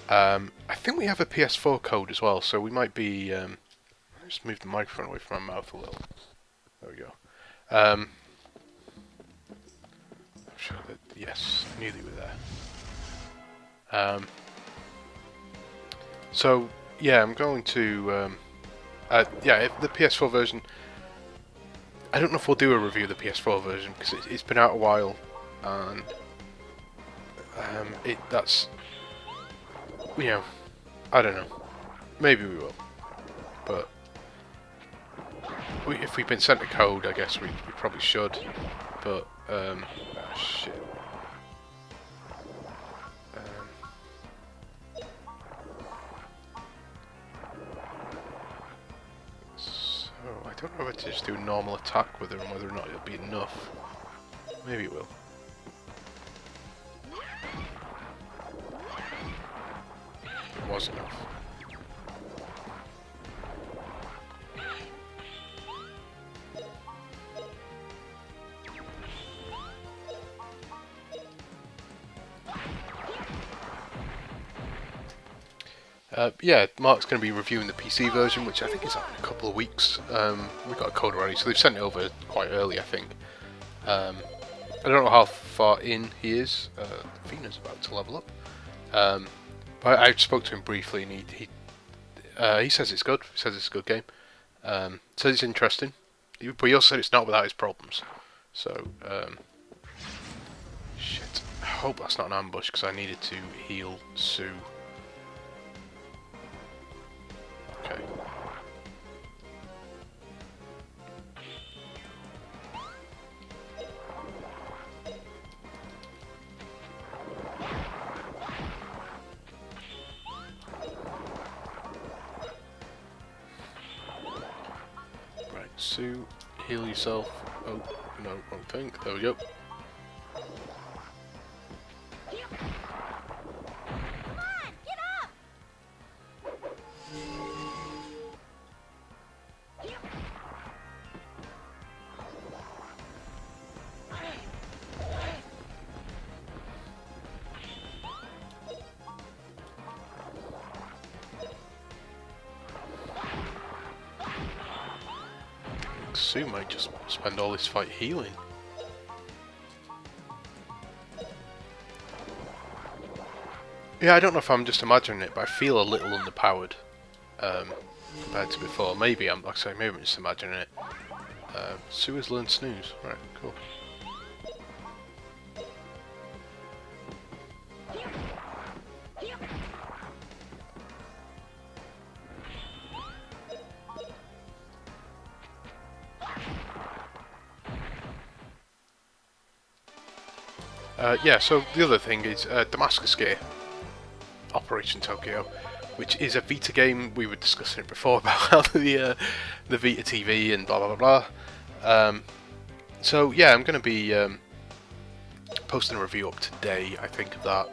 I think we have a PS4 code as well, so we might be. Just move the microphone away from my mouth a little. There we go. I'm sure that yes, I knew they were there. So. Yeah, I'm going to, yeah, the PS4 version, I don't know if we'll do a review of the PS4 version, because it's been out a while, and, that's, you know, I don't know, maybe we will, but, if we've been sent a code, I guess we probably should, but, oh shit. I don't know whether to just do a normal attack with her and whether or not it'll be enough. Maybe it will. It was enough. Yeah, Mark's going to be reviewing the PC version, which I think is out in a couple of weeks. We've got a code already, so they've sent it over quite early, I think. I don't know how far in he is. Fina's about to level up. But I spoke to him briefly, and he says it's good. He says it's a good game. Says it's interesting, but he also said it's not without its problems. So, shit. I hope that's not an ambush, because I needed to heal Sue. Okay. Sue, heal yourself. Oh, no, wrong thing. There we go. Come on, get up! Sue might just spend all this fight healing. Yeah, I don't know if I'm just imagining it, but I feel a little underpowered compared to before. Maybe I'm, like I say, maybe I'm just imagining it. Sue has learned snooze. Right, cool. Yeah, so the other thing is Damascus Gear, Operation Tokyo, which is a Vita game. We were discussing it before about how the Vita TV and blah blah blah blah. So yeah, I'm going to be posting a review up today, I think, of that.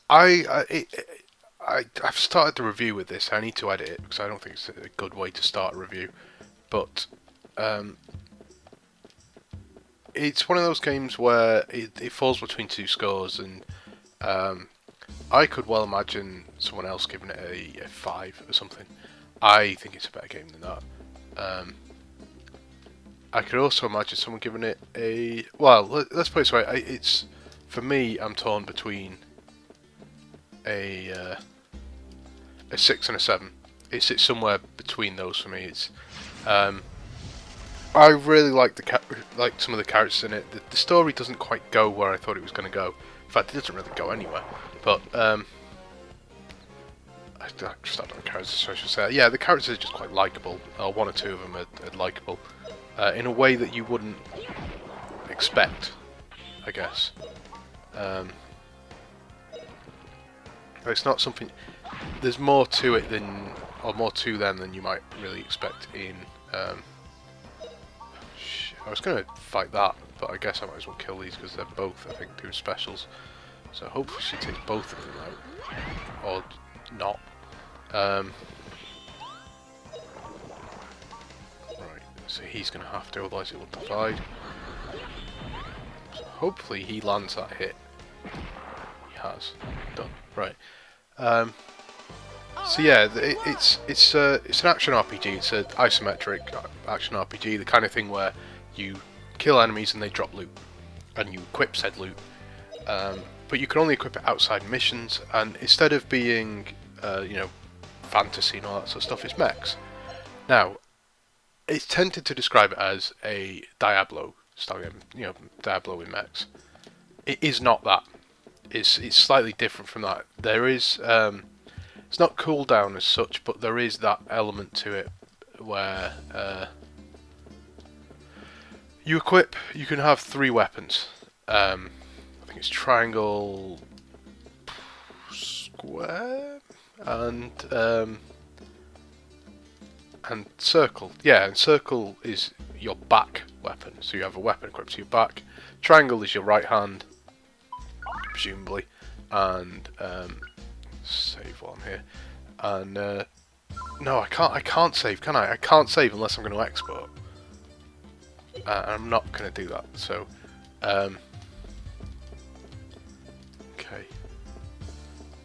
I've started the review with this. I need to edit it because I don't think it's a good way to start a review, but it's one of those games where it falls between two scores, and I could well imagine someone else giving it a 5 or something. I think it's a better game than that. I could also imagine someone giving it a... Well, let's put it this way. It's, for me, I'm torn between a 6 and a 7. It's somewhere between those for me. It's I really like some of the characters in it. The story doesn't quite go where I thought it was going to go. In fact, it doesn't really go anywhere. But I just don't know the characters, so I should say. Yeah, the characters are just quite likable. One or two of them are likable in a way that you wouldn't expect, I guess. But it's not something. There's more to it than, or more to them than you might really expect in. I was going to fight that, but I guess I might as well kill these because they're both, I think, doing specials. So hopefully she takes both of them out, or not. Right, so he's going to have to, otherwise it will divide. So hopefully he lands that hit. He has. Done. Right. So yeah, it's an action RPG. It's an isometric action RPG, the kind of thing where you kill enemies and they drop loot, and you equip said loot. But you can only equip it outside missions, and instead of being, fantasy and all that sort of stuff, it's mechs. Now, it's tempted to describe it as a Diablo style game, Diablo with mechs. It is not that. It's slightly different from that. There is, it's not cooldown as such, but there is that element to it where you equip. You can have 3 weapons. I think it's triangle, square, and circle. Yeah, and circle is your back weapon. So you have a weapon equipped to your back. Triangle is your right hand, presumably, and save while I'm here. And no, I can't save, can I? I can't save unless I'm going to export. I'm not going to do that. So, okay.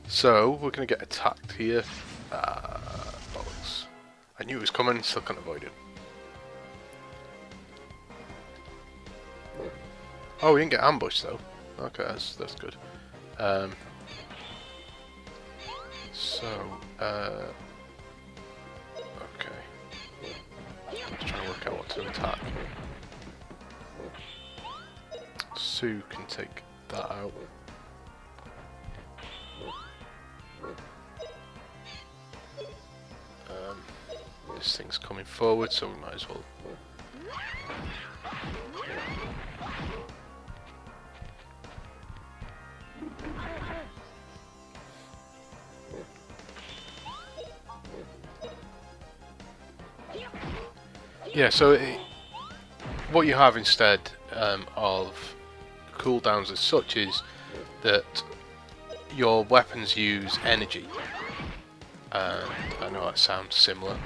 So we're going to get attacked here. Bollocks! I knew it was coming. Still can't avoid it. Oh, we didn't get ambushed though. Okay, that's good. Okay. Just trying to work out what to attack. Sue can take that out. This thing's coming forward, so we might as well. yeah, so what you have instead of cooldowns as such is that your weapons use energy. And I know that sounds similar,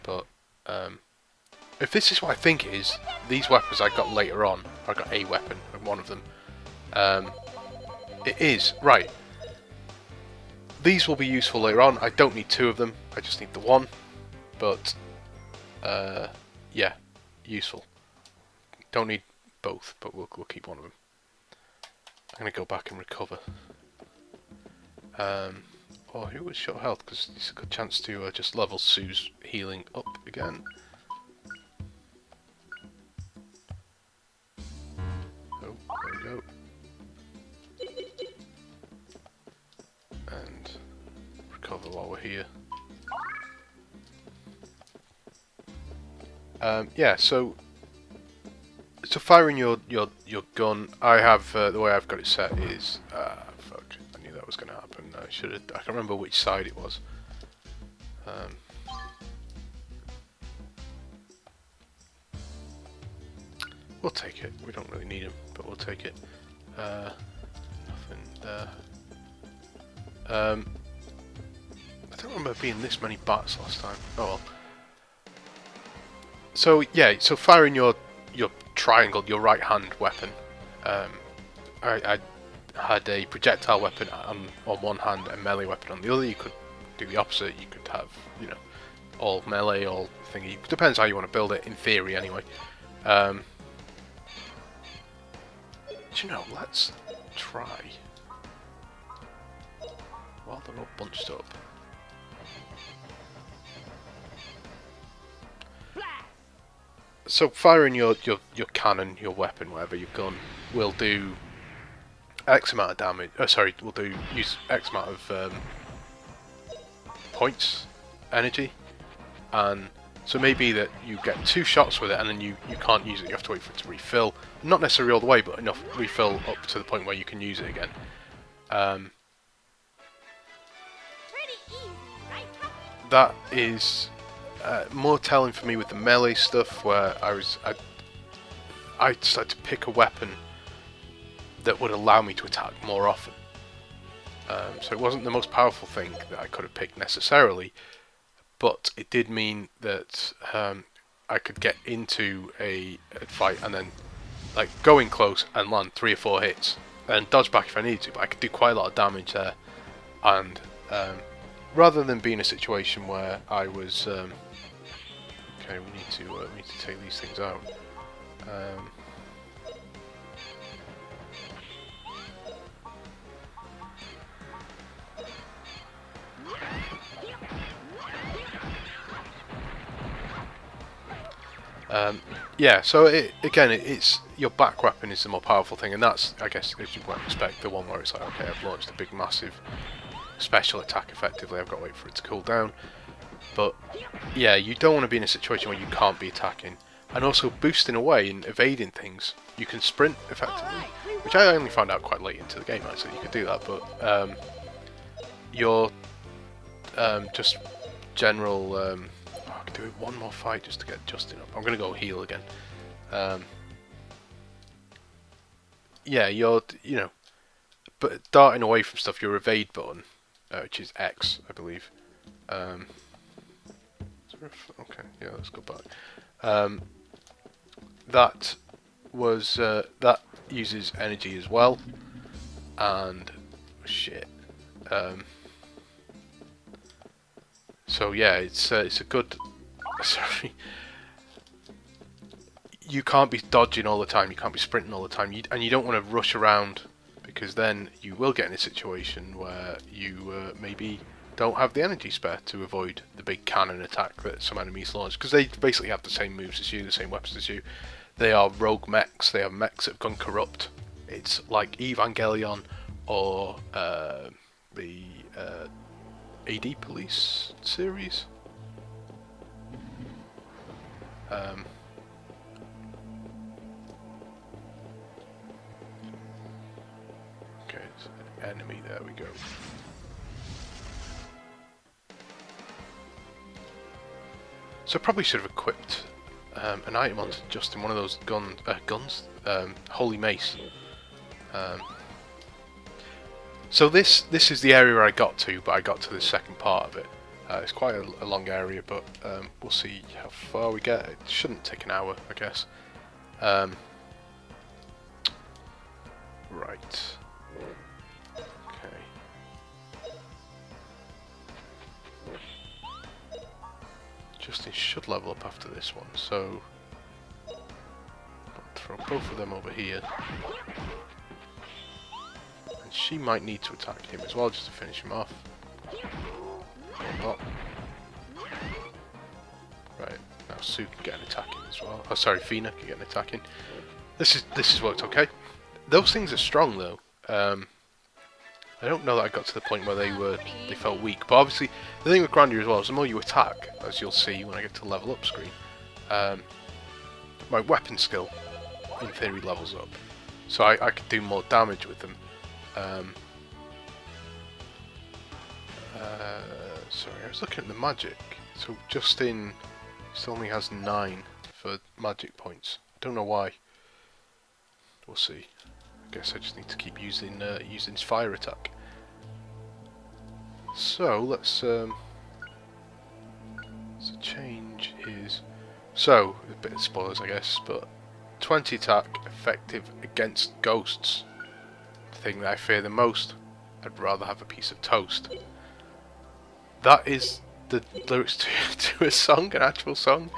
but if this is what I think it is, these weapons I got later on, I got a weapon, one of them. It is, right. These will be useful later on. I don't need two of them, I just need the one. But, yeah, useful. Don't need both, but we'll keep one of them. I'm going to go back and recover. Oh, who was short health? Because it's a good chance to just level Sue's healing up again. Oh, there we go. And recover while we're here. Yeah, so firing your gun, I have the way I've got it set is fuck. I knew that was going to happen. I can't remember which side it was. We'll take it. We don't really need him, but we'll take it. Nothing there. I don't remember being this many bats last time. Oh well. So yeah, so firing your triangle, your right hand weapon. I had a projectile weapon on one hand and melee weapon on the other. You could do the opposite. You could have, you know, all melee, all thingy. Depends how you want to build it. In theory, anyway. Do you know? Let's try. While they're all bunched up. So firing your cannon, your weapon, whatever your gun, will do X amount of damage. Sorry, will use X amount of points, energy, and so maybe that you get 2 shots with it, and then you can't use it. You have to wait for it to refill. Not necessarily all the way, but enough refill up to the point where you can use it again. Pretty easy, right, Puppy? That is more telling for me with the melee stuff, where I decided to pick a weapon that would allow me to attack more often. So it wasn't the most powerful thing that I could have picked necessarily, but it did mean that I could get into a fight and then like go in close and land 3 or 4 hits and dodge back if I needed to, but I could do quite a lot of damage there. And rather than be in a situation where I was okay, we need to take these things out. Yeah, so it's your back weapon is the more powerful thing, and that's, I guess, as you might expect, the one where it's like, okay, I've launched a big, massive special attack effectively, I've got to wait for it to cool down. But yeah, you don't want to be in a situation where you can't be attacking. And also boosting away and evading things, you can sprint effectively, which I only found out quite late into the game actually, you could do that, but your just general I could do one more fight just to get Justin up. I'm going to go heal again. Yeah, but darting away from stuff, your evade button, which is X, I believe. Okay, yeah, let's go back. That uses energy as well, and shit. So yeah, it's a good. Sorry. You can't be dodging all the time. You can't be sprinting all the time, and you don't want to rush around, because then you will get in a situation where you maybe don't have the energy spare to avoid the big cannon attack that some enemies launch, because they basically have the same moves as you, the same weapons as you. They are rogue mechs. They are mechs that have gone corrupt. It's like Evangelion or the AD Police series. Okay, it's an enemy. There we go. So I probably should have equipped an item onto Justin, one of those holy mace. So this is the area where I got to, but I got to the second part of it. It's quite a long area, but we'll see how far we get. It shouldn't take an hour, I guess. Right. Okay. Justin should level up after this one, so I'll throw both of them over here. And she might need to attack him as well, just to finish him off. Or not. Right, now Sue can get an attack in as well. Oh, sorry, Fina can get an attack in. This has worked okay. Those things are strong though. I don't know that I got to the point where they felt weak, but obviously the thing with Grandia as well is the more you attack, as you'll see when I get to the level up screen, my weapon skill in theory levels up, so I can do more damage with them. Sorry, I was looking at the magic. So Justin still only has 9 for magic points. I don't know why. We'll see. I guess I just need to keep using his fire attack. So let's change his. So a bit of spoilers, I guess, but 20 attack, effective against ghosts. The thing that I fear the most. I'd rather have a piece of toast. That is the lyrics to a song, an actual song.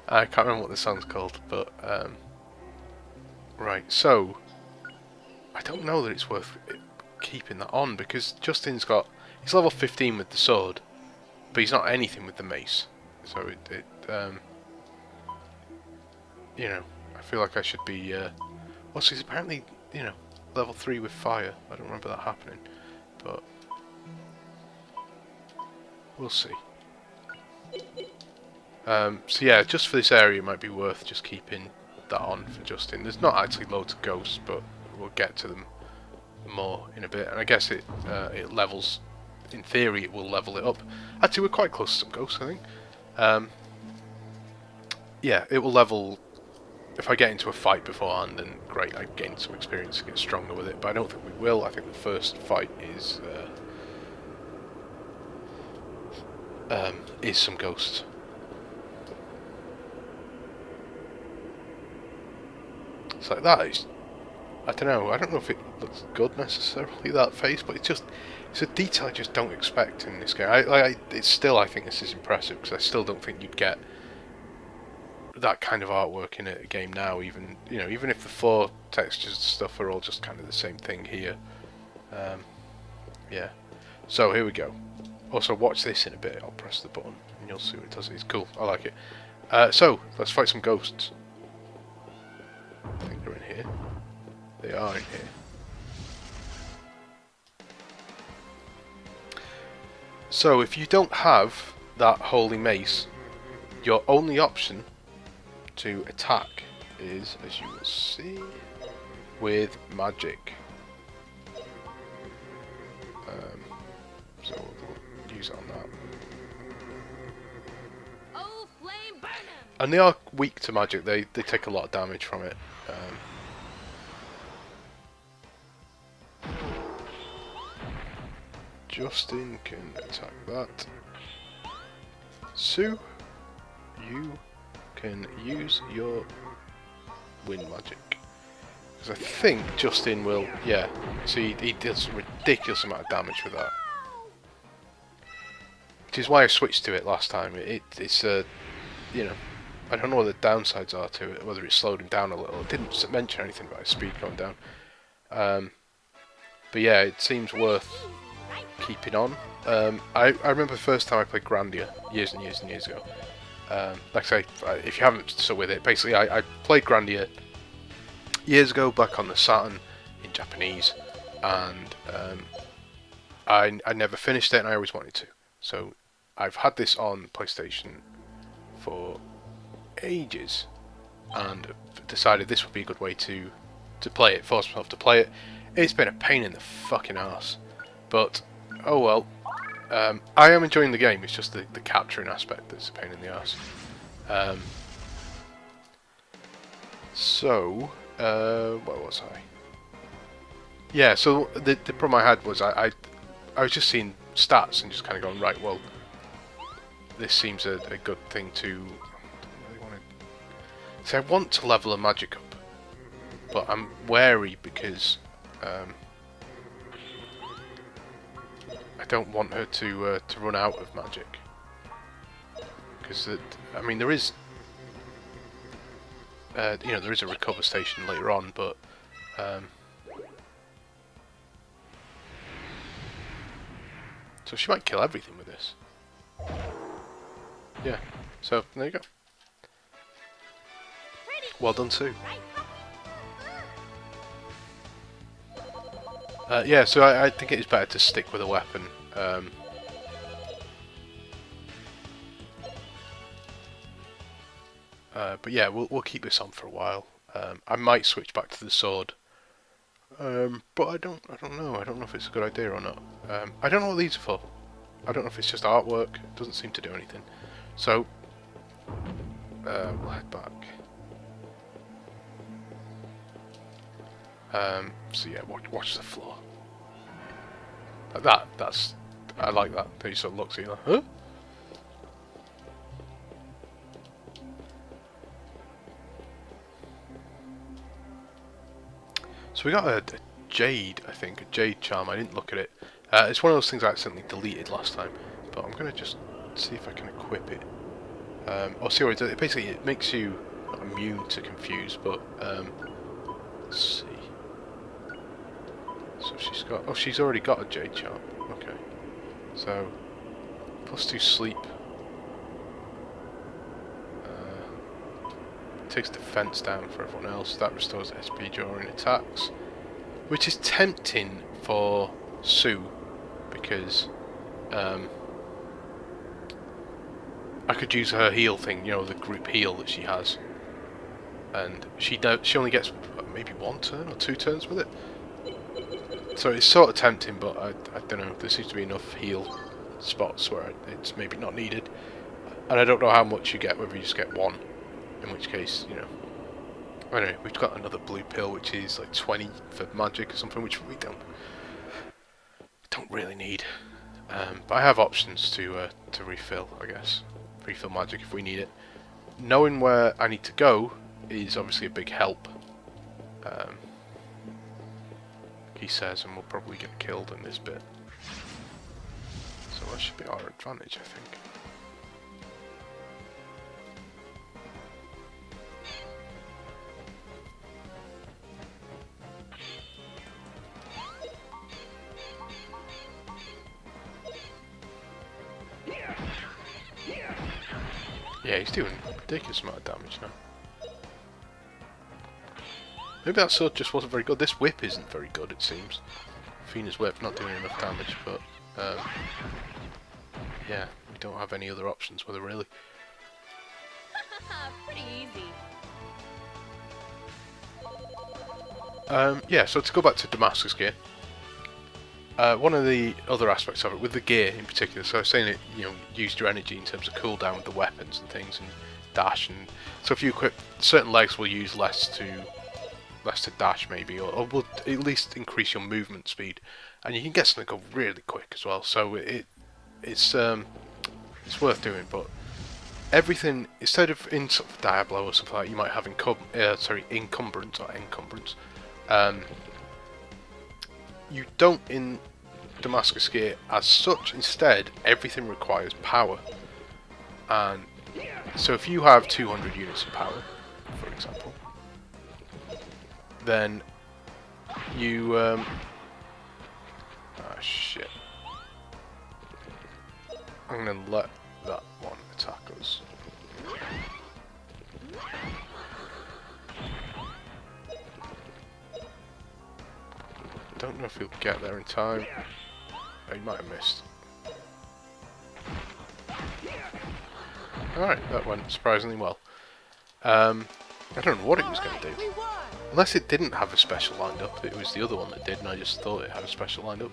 I can't remember what the song's called, but right. So I don't know that it's worth keeping that on because Justin's he's level 15 with the sword, but he's not anything with the mace. So you know, I feel like I should be. Well, he's apparently level 3 with fire. I don't remember that happening, but we'll see. So yeah, just for this area, it might be worth just keeping that on for Justin. There's not actually loads of ghosts, but we'll get to them more in a bit. And I guess it levels. In theory, it will level it up. Actually, we're quite close to some ghosts, I think. Yeah, it will level. If I get into a fight beforehand, then great, I gain some experience to get stronger with it. But I don't think we will. I think the first fight is some ghosts. It's like that. I don't know. I don't know if it looks good necessarily, that face, but it's a detail I just don't expect in this game. I think this is impressive because I still don't think you'd get that kind of artwork in a game now. Even if the floor textures and stuff are all just kind of the same thing here. Yeah. So here we go. Also, watch this in a bit. I'll press the button and you'll see what it does. It's cool. I like it. So let's fight some ghosts. I think they're in here. They are in here. So if you don't have that holy mace, your only option to attack is, as you will see, with magic. So we'll use it on that. Oh, flame burn 'em! And they are weak to magic. They take a lot of damage from it. Justin can attack that. Sue, you can use your wind magic. Because I think Justin will, yeah, so he does a ridiculous amount of damage with that. Which is why I switched to it last time. It's I don't know what the downsides are to it, whether it slowed him down a little. It didn't mention anything about his speed going down. But yeah, it seems worth keeping on. I remember the first time I played Grandia, years and years and years ago. Like I say, if you haven't stuck with it, basically I played Grandia years ago back on the Saturn in Japanese, and I never finished it, and I always wanted to. So I've had this on PlayStation for ages, and decided this would be a good way to play it, force myself to play it. It's been a pain in the fucking arse, but oh well. I am enjoying the game. It's just the capturing aspect that's a pain in the arse. So, where was I? Yeah, so the problem I had was I was just seeing stats and just kind of going, right, well, this seems a good thing to... Really want to, see, I want to level a magic up, but I'm wary because I don't want her to run out of magic. Because I mean, there is there is a recover station later on, but so she might kill everything with this. Yeah. So there you go. Well done, Sue. Yeah, so I think it is better to stick with a weapon. But yeah, we'll keep this on for a while. I might switch back to the sword, but I don't know. I don't know if it's a good idea or not. I don't know what these are for. I don't know if it's just artwork. It doesn't seem to do anything. So we'll head back. So yeah, watch the floor. Like that's I like that. He sort of looks at you like, huh? So we got a jade, I think, a jade charm. I didn't look at it. It's one of those things I accidentally deleted last time, but I'm gonna just see if I can equip it. Or see what it does. It basically it makes you not immune to confuse, but let's see. So she's already got a jade charm. Okay. So +2 sleep. Takes defense down for everyone else. That restores SP during attacks, which is tempting for Sue because I could use her heal thing, the group heal that she has, and she only gets maybe 1 turn or 2 turns with it. So it's sort of tempting, but I don't know. There seems to be enough heal spots where it's maybe not needed, and I don't know how much you get, whether you just get 1. In which case, anyway, we've got another blue pill, which is like 20 for magic or something, which we don't really need. But I have options to refill, I guess. Refill magic if we need it. Knowing where I need to go is obviously a big help. He says, and we'll probably get killed in this bit. So that should be our advantage, I think. Yeah, he's doing a ridiculous amount of damage now. Maybe that sword just wasn't very good. This whip isn't very good, it seems. Fina's whip not doing enough damage, but yeah, we don't have any other options with her really. Pretty easy. Yeah, so to go back to Damascus gear, one of the other aspects of it, with the gear in particular, so I was saying it, used your energy in terms of cooldown with the weapons and things, and dash, and so if you equip certain legs, will use less to dash maybe, or will at least increase your movement speed, and you can get something go really quick as well. So it's worth doing, but everything instead of in sort of Diablo or something like that, you might have encumbrance or encumbrance. You don't in Damascus gear as such. Instead, everything requires power, and so if you have 200 units of power, for example, then you shit. I'm gonna let that one attack us. Don't know if he'll get there in time. Oh, he might have missed. Alright, that went surprisingly well. I don't know what it was going to do. Unless it didn't have a special lined up. It was the other one that did, and I just thought it had a special lined up.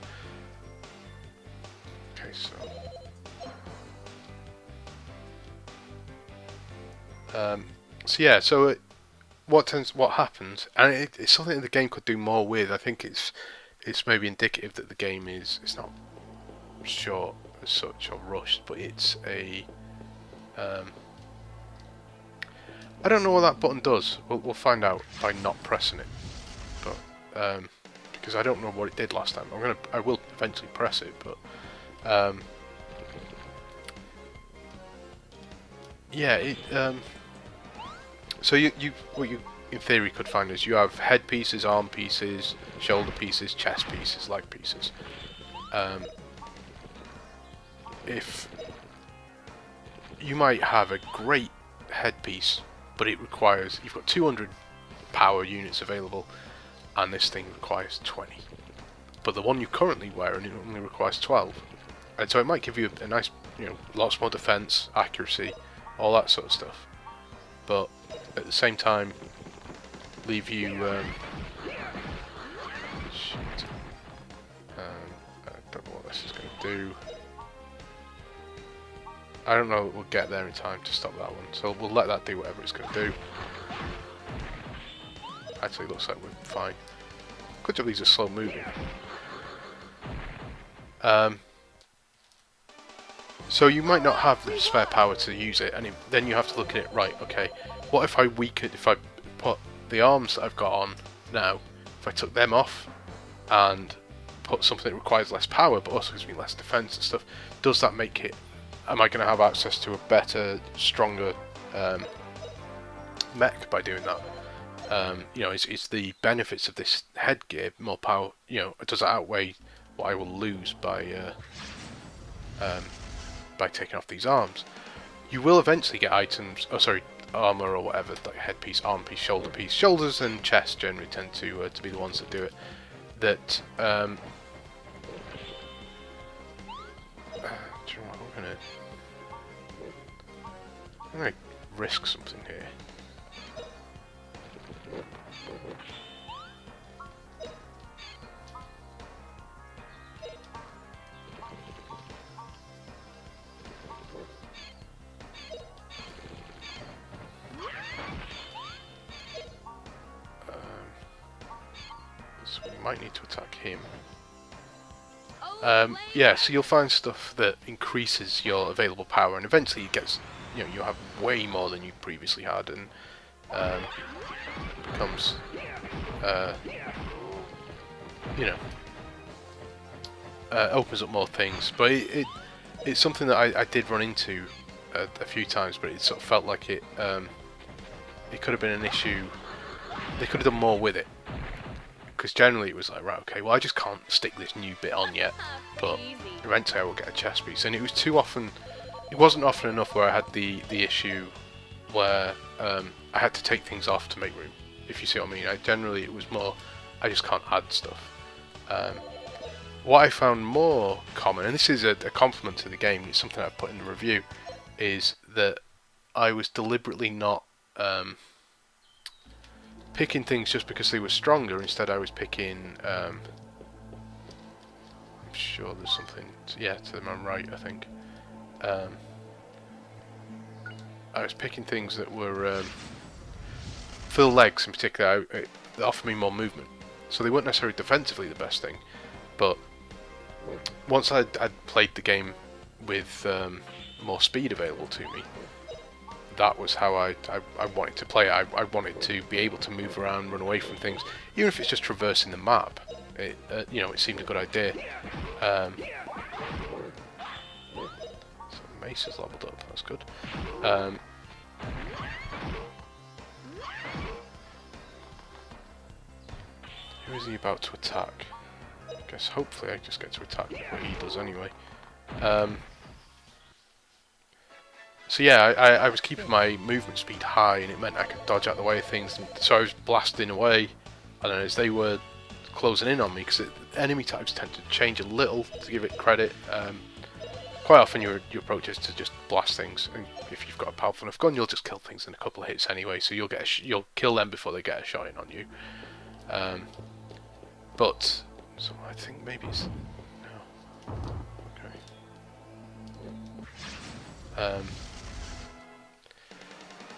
Okay, so yeah, so what happens, and it's something that the game could do more with. I think it's maybe indicative that the game it's not short as such or rushed, but it's a I don't know what that button does. We'll find out by not pressing it, but because I don't know what it did last time. I will eventually press it, but yeah, so what you in theory could find is you have head pieces, arm pieces, shoulder pieces, chest pieces, leg pieces. If you might have a great headpiece, but it requires, you've got 200 power units available, and this thing requires 20. But the one you currently wear and it only requires 12, and so it might give you a nice, lots more defense, accuracy, all that sort of stuff. But at the same time, leave you. Shit. I don't know what this is going to do. I don't know that we'll get there in time to stop that one, so we'll let that do whatever it's going to do. Actually, looks like we're fine. Good job, these are slow moving. So you might not have the spare power to use it, and then you have to look at it. Right, okay. What if I put the arms that I've got on now? If I took them off and put something that requires less power, but also gives me less defense and stuff, does that make it? Am I going to have access to a better, stronger mech by doing that? Is the benefits of this headgear more power? Does that outweigh what I will lose by taking off these arms? You will eventually get items. Armor or whatever, like headpiece, arm piece, shoulder piece. Shoulders and chest generally tend to be the ones that do it. That do you know what, I'm gonna risk something here. So we might need to attack him. Yeah, so you'll find stuff that increases your available power, and eventually it gets, you'll have way more than you previously had, and becomes, opens up more things. But it's something that I did run into a few times, but it sort of felt like it could have been an issue. They could have done more with it. Because generally it was like, right, okay, well I just can't stick this new bit on yet, but eventually I will get a chest piece. And it was too often, it wasn't often enough where I had the issue where I had to take things off to make room, if you see what I mean. Generally it was more, I just can't add stuff. What I found more common, and this is a compliment to the game, it's something I've put in the review, is that I was deliberately not picking things just because they were stronger. Instead I was picking I'm sure there's something to the man right, I think. I was picking things that were for the legs in particular, that offered me more movement, so they weren't necessarily defensively the best thing, but once I'd played the game with more speed available to me, that was how I wanted to play it. I wanted to be able to move around, run away from things, even if it's just traversing the map. It seemed a good idea. So Mace is leveled up. That's good. Who is he about to attack? I guess hopefully I just get to attack what he does anyway. So yeah, I was keeping my movement speed high, and it meant I could dodge out the way of things. So I was blasting away, and then as they were closing in on me, because enemy types tend to change a little, to give it credit. Quite often your approach is to just blast things, and if you've got a powerful enough gun, you'll just kill things in a couple of hits anyway. So you'll kill them before they get a shot in on you. But so I think maybe it's no. Okay.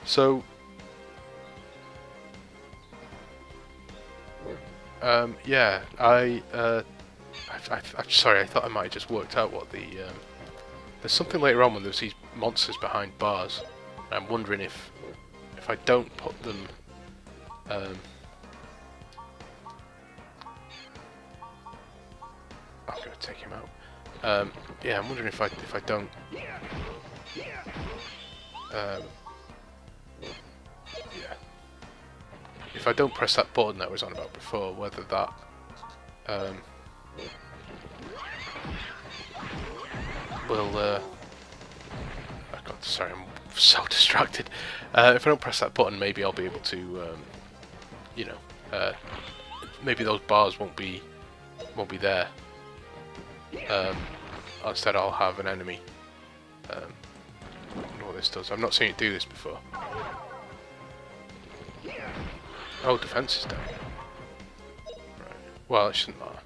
So Yeah, I'm sorry, I thought I might have just worked out what the there's something later on when there's these monsters behind bars. I'm wondering if I don't put them. I'm gonna take him out. Yeah, I'm wondering if I don't. Yeah, if I don't press that button that I was on about before, whether that will. Oh God, sorry, I'm so distracted. If I don't press that button, maybe I'll be able to, you know, maybe those bars won't be there. Instead, I'll have an enemy. I wonder what this does. I've not seen it do this before. Oh, defense is down. Right. Well, it shouldn't matter.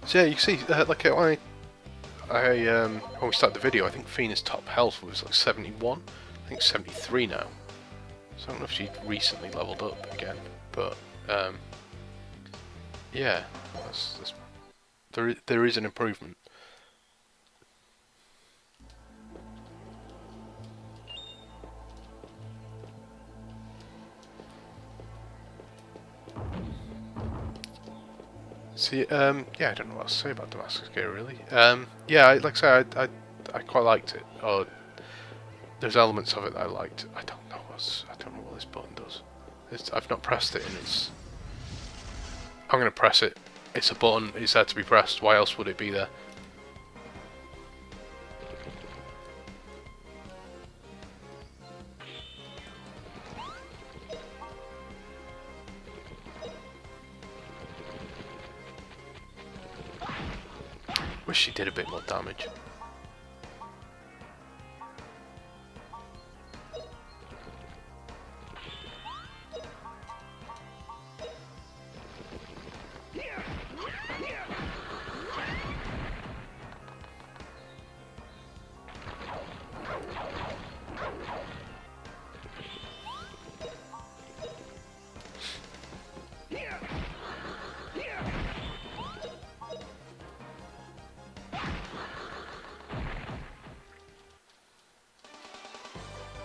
So yeah, you see, like when we started the video, I think Fina's top health was like 71. I think 73 now. So I don't know if she recently leveled up again, but yeah, there is an improvement. See, yeah, I don't know what to say about Damascus Gear really. Yeah, like I say, I quite liked it. Or there's elements of it that I liked. I don't know what this button does. I've not pressed it, and I'm gonna press it. It's a button. It's there to be pressed. Why else would it be there? Wish she did a bit more damage.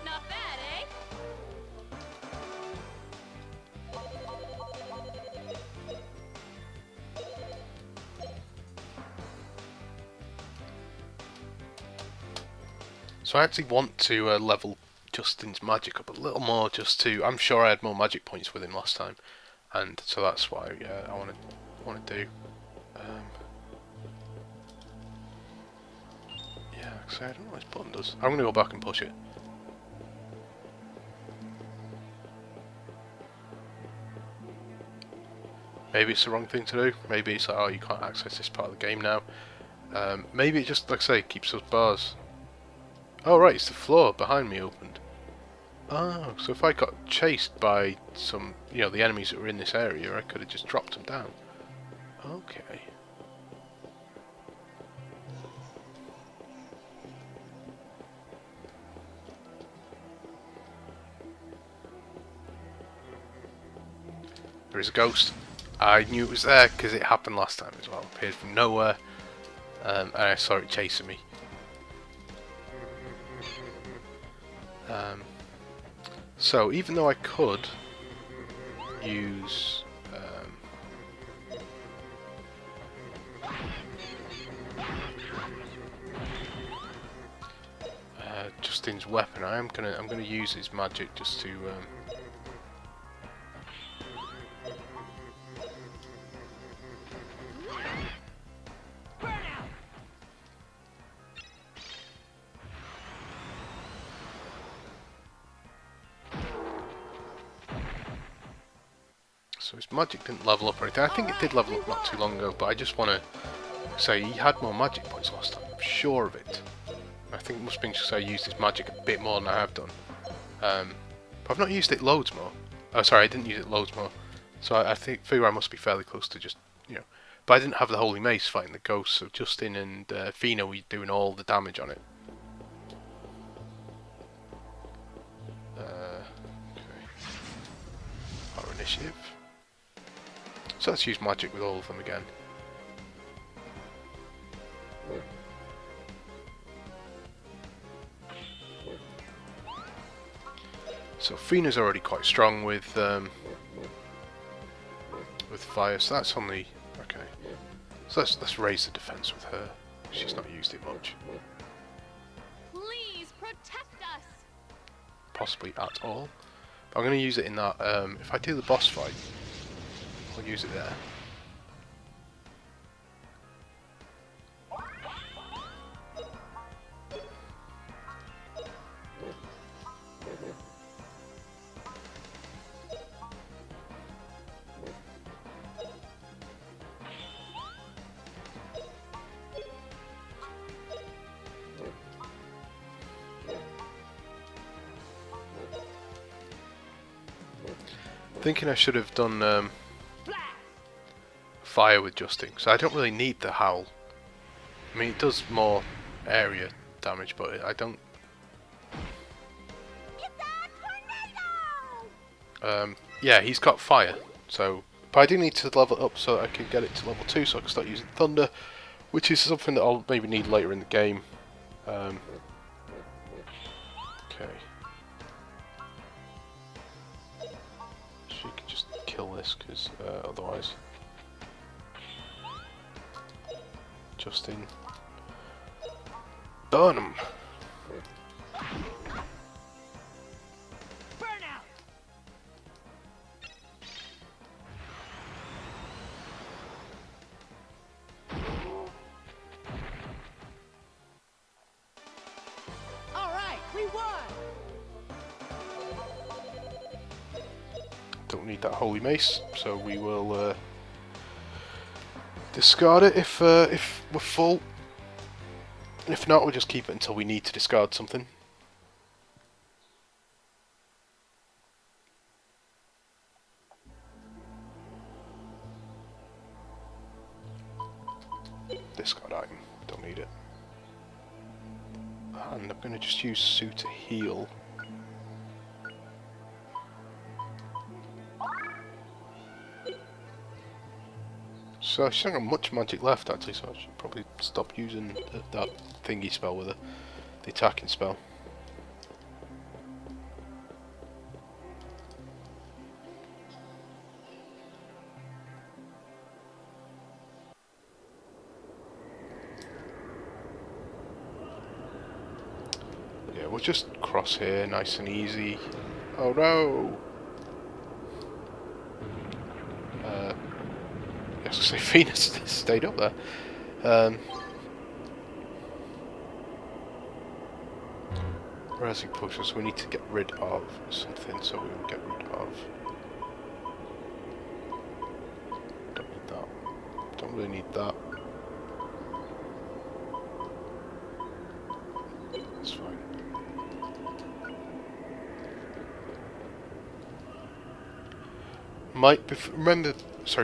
Not bad, eh? So I actually want to level Justin's magic up a little more, just to. I'm sure I had more magic points with him last time, and so that's why I want to do. Yeah, so I don't know what this button does. I'm gonna go back and push it. Maybe it's the wrong thing to do. Maybe it's like, oh, you can't access this part of the game now. Maybe it just, like I say, keeps those bars. Oh right, it's the floor behind me opened. Oh, so if I got chased by some, the enemies that were in this area, I could have just dropped them down. Okay. There is a ghost. I knew it was there because it happened last time as well. It appeared from nowhere, and I saw it chasing me. So even though I could use Justin's weapon, I'm gonna use his magic just to. So his magic didn't level up or anything. I think it did level up not too long ago, but I just want to say he had more magic points last time. I'm sure of it. I think it must have been just I used his magic a bit more than I have done. But I've not used it loads more. Oh, sorry, I didn't use it loads more. So I figure I must be fairly close to just, But I didn't have the Holy Mace fighting the ghosts, so Justin and Fina were doing all the damage on it. Okay. Our initiative. So let's use magic with all of them again. So Fina's already quite strong with fire, so that's only okay. So let's raise the defense with her. She's not used it much. Please protect us. Possibly at all. But I'm going to use it in that. If I do the boss fight, I'll use it there. Thinking I should have done fire with Justin, so I don't really need the howl. I mean, it does more area damage, but I don't. It's a tornado! Yeah, he's got fire, so. But I do need to level it up so that I can get it to level 2, so I can start using thunder, which is something that I'll maybe need later in the game. Okay. She can just kill this, because otherwise. Justin. Burn 'em! Burnout! All right, we won. Don't need that holy mace, so we will discard it if we're full. If not, we'll just keep it until we need to discard something. Discard item, don't need it. And I'm going to just use Sue to heal. So she's not got much magic left actually, so I should probably stop using that thingy spell with her, the attacking spell. Yeah, we'll just cross here, nice and easy. Oh no! I was going to say Venus stayed up there. Rising potions, we need to get rid of something, so we will get rid of. Don't need that. Don't really need that. That's fine.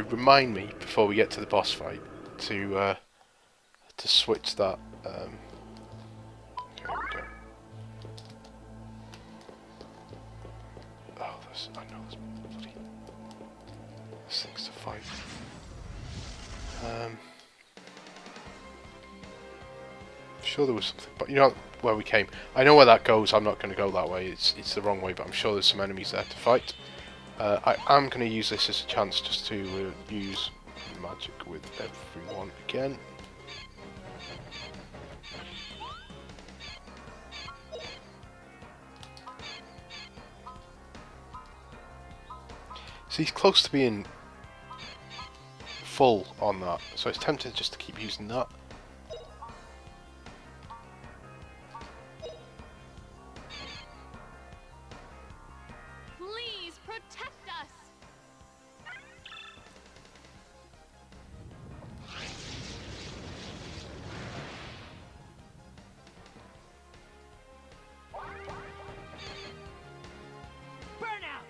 Remind me before we get to the boss fight to switch that. Okay, here we go. Oh, I know there's bloody things to fight. Sure there was something, but you know where we came. I know where that goes. I'm not going to go that way. It's the wrong way, but I'm sure there's some enemies there to fight. I am going to use this as a chance just to use magic with everyone again. So he's close to being full on that, so it's tempting just to keep using that. Please protect us. Burnout.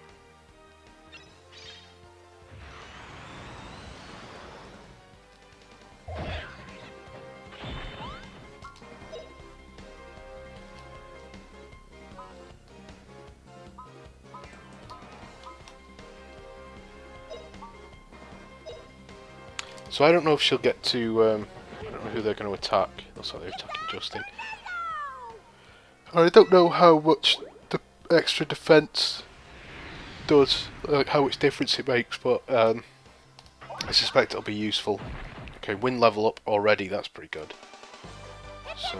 So I don't know if she'll get to. I don't know who they're going to attack. Looks like they're attacking Justin. I don't know how much the extra defense does, like how much difference it makes, but I suspect it'll be useful. Okay, wind level up already. That's pretty good. So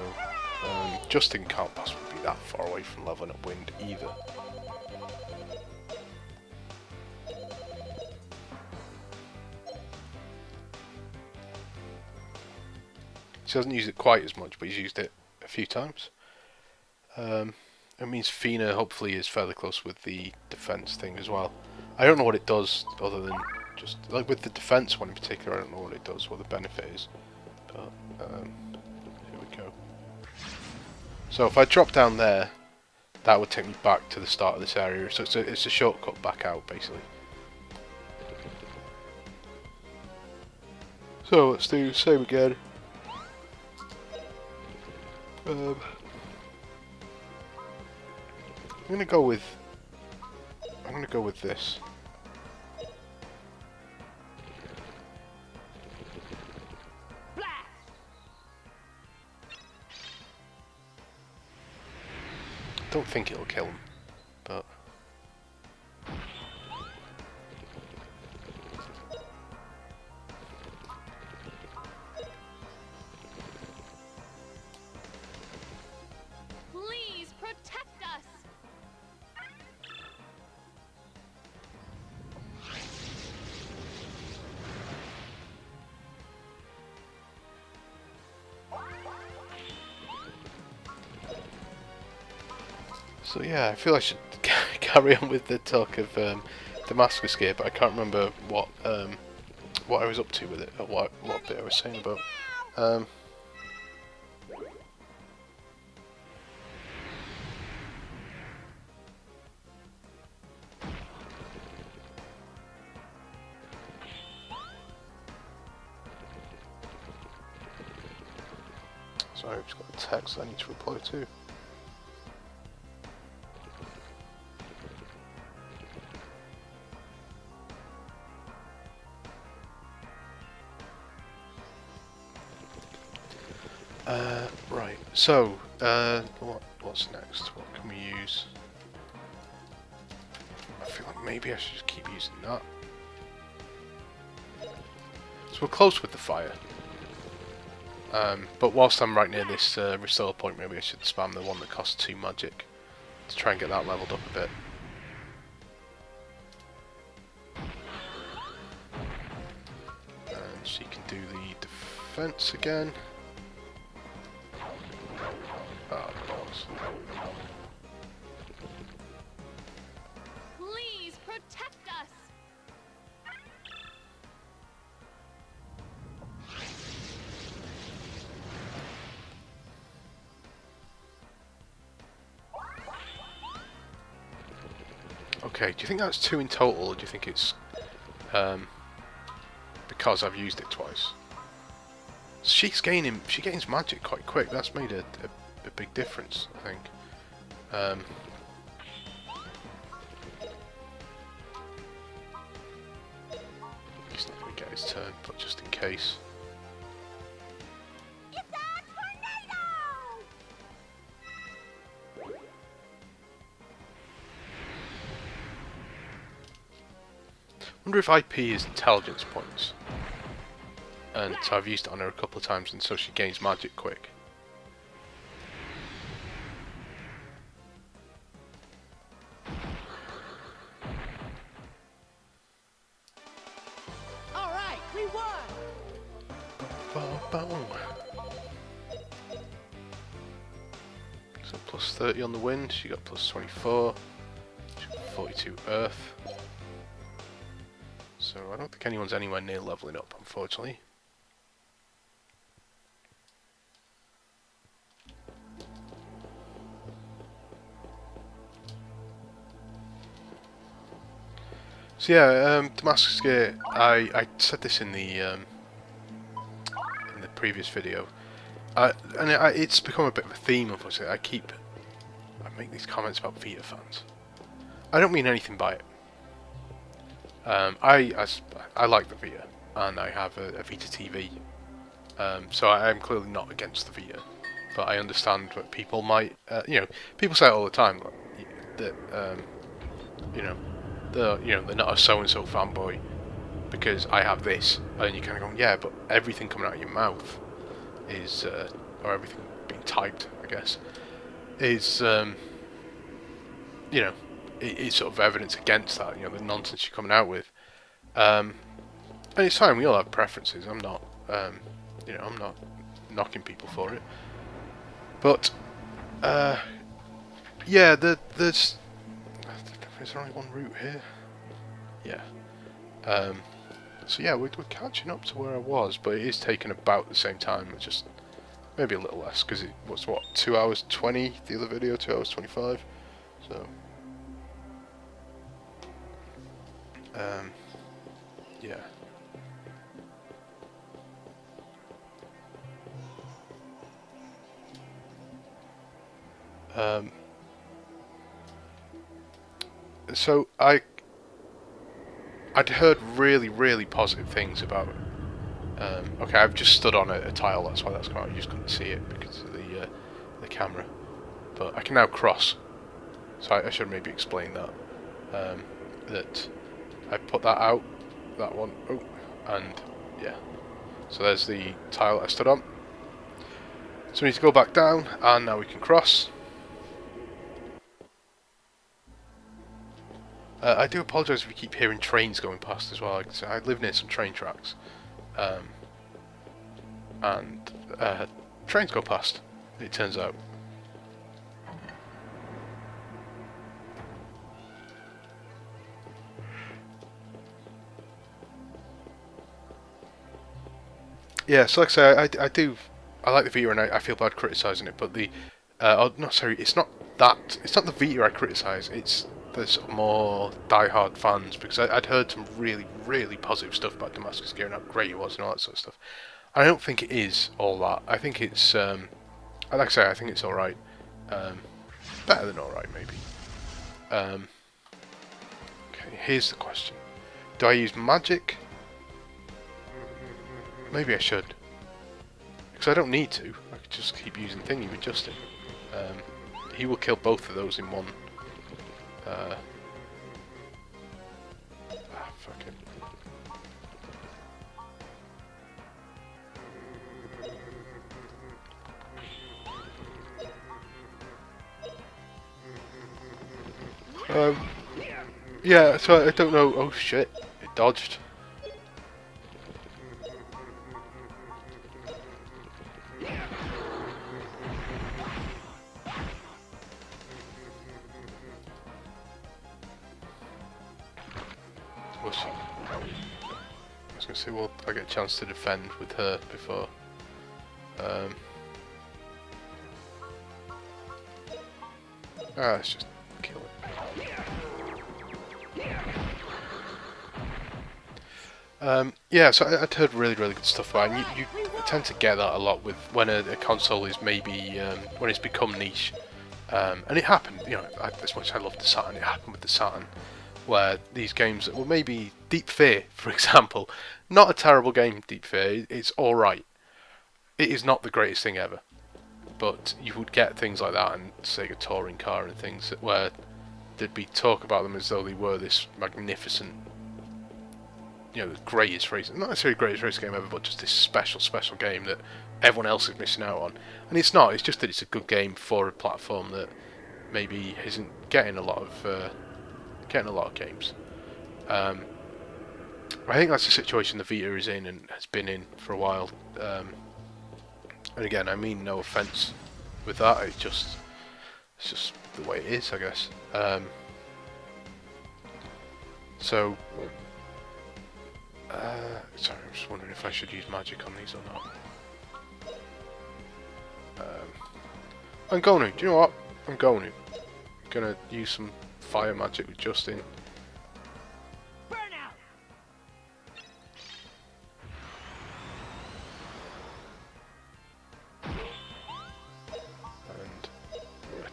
Justin can't possibly be that far away from leveling up wind either. He doesn't use it quite as much, but he's used it a few times. It means Fina hopefully is fairly close with the defense thing as well. I don't know what it does other than just like with the defense one in particular. I don't know what it does, what the benefit is. But here we go. So if I drop down there, that would take me back to the start of this area. So it's a shortcut back out basically. So let's do the same again. I'm gonna go with this. Blast! Don't think it'll kill him, but Please protect us! so yeah, I feel I should carry on with the talk of Damascus gear, but I can't remember what I was up to with it, or what bit I was saying about. Sorry, I've just got a text I need to reply to. Right, so, what's next? What can we use? I feel like maybe I should just keep using that. So we're close with the fire. But whilst I'm right near this restore point, maybe I should spam the one that costs 2 magic to try and get that leveled up a bit. And she can do the defense again. Oh, balls. Please protect us! Okay, do you think that's 2 in total, or do you think it's because I've used it twice? She gains magic quite quick. That's made a big difference, I think. He's not going to get his turn, but just in case. It's a tornado! Wonder if IP is intelligence points. And so I've used it on her a couple of times, and so she gains magic quick. Alright, we won! Boom. So plus 30 on the wind, she got plus 24. She got 42 earth. So I don't think anyone's anywhere near leveling up, unfortunately. So yeah, Damascus Gate. I said this in the previous video, and it's become a bit of a theme. Unfortunately, I make these comments about Vita fans. I don't mean anything by it. I like the Vita. and I have a Vita TV. So I am clearly not against the Vita, but I understand what people might, people say it all the time that they're not a so and so fanboy because I have this, and you kind of go, yeah, but everything coming out of your mouth is, or everything being typed, I guess, is, it's sort of evidence against that, the nonsense you're coming out with. And it's fine, we all have preferences. I'm not, I'm not knocking people for it. But, yeah, there's only one route here. Yeah. So yeah, we're catching up to where I was, but it is taking about the same time. It's just maybe a little less because it was 2 hours 20. The other video 2 hours 25. So yeah. So I'd heard really, really positive things about. Okay, I've just stood on a tile. That's why that's come out. You just couldn't see it because of the camera. But I can now cross. So I should maybe explain that. That I put that out. That one. Oh, and yeah. So there's the tile I stood on. So we need to go back down, and now we can cross. I do apologise if you keep hearing trains going past as well. I live near some train tracks, and trains go past, it turns out. Yeah, so like I say, I like the Vita, and I feel bad criticising it, but no, sorry, it's not the Vita I criticise, it's the sort of more die-hard fans, because I'd heard some really, really positive stuff about Damascus Gear and how great it was and all that sort of stuff. And I don't think it is all that. I think it's, like I say, I think it's alright. Better than alright, maybe. Okay, here's the question. Do I use magic? Maybe I should. Because I don't need to. I could just keep using thingy with Justin. He will kill both of those in one. Fuck it. Yeah, so I don't know. Oh shit, it dodged. I was gonna say, well, I get a chance to defend with her before. Let's just kill it. Yeah, so I'd heard really, really good stuff about it. And you tend to get that a lot with when a console is maybe when it's become niche. And it happened, as much as I love the Saturn, it happened with the Saturn, where these games that were maybe Deep Fear, for example, not a terrible game, Deep Fear, it's alright. It is not the greatest thing ever. But you would get things like that and Sega touring car and things where there'd be talk about them as though they were this magnificent, the greatest race, not necessarily the greatest race game ever, but just this special, special game that everyone else is missing out on. And it's not, it's just that it's a good game for a platform that maybe isn't getting a lot of games. I think that's the situation the Vita is in and has been in for a while. And again, I mean no offence with that. It's just the way it is, I guess. Sorry, I'm just wondering if I should use magic on these or not. I'm going to. Do you know what? I'm going to. I'm gonna use some fire magic with Justin.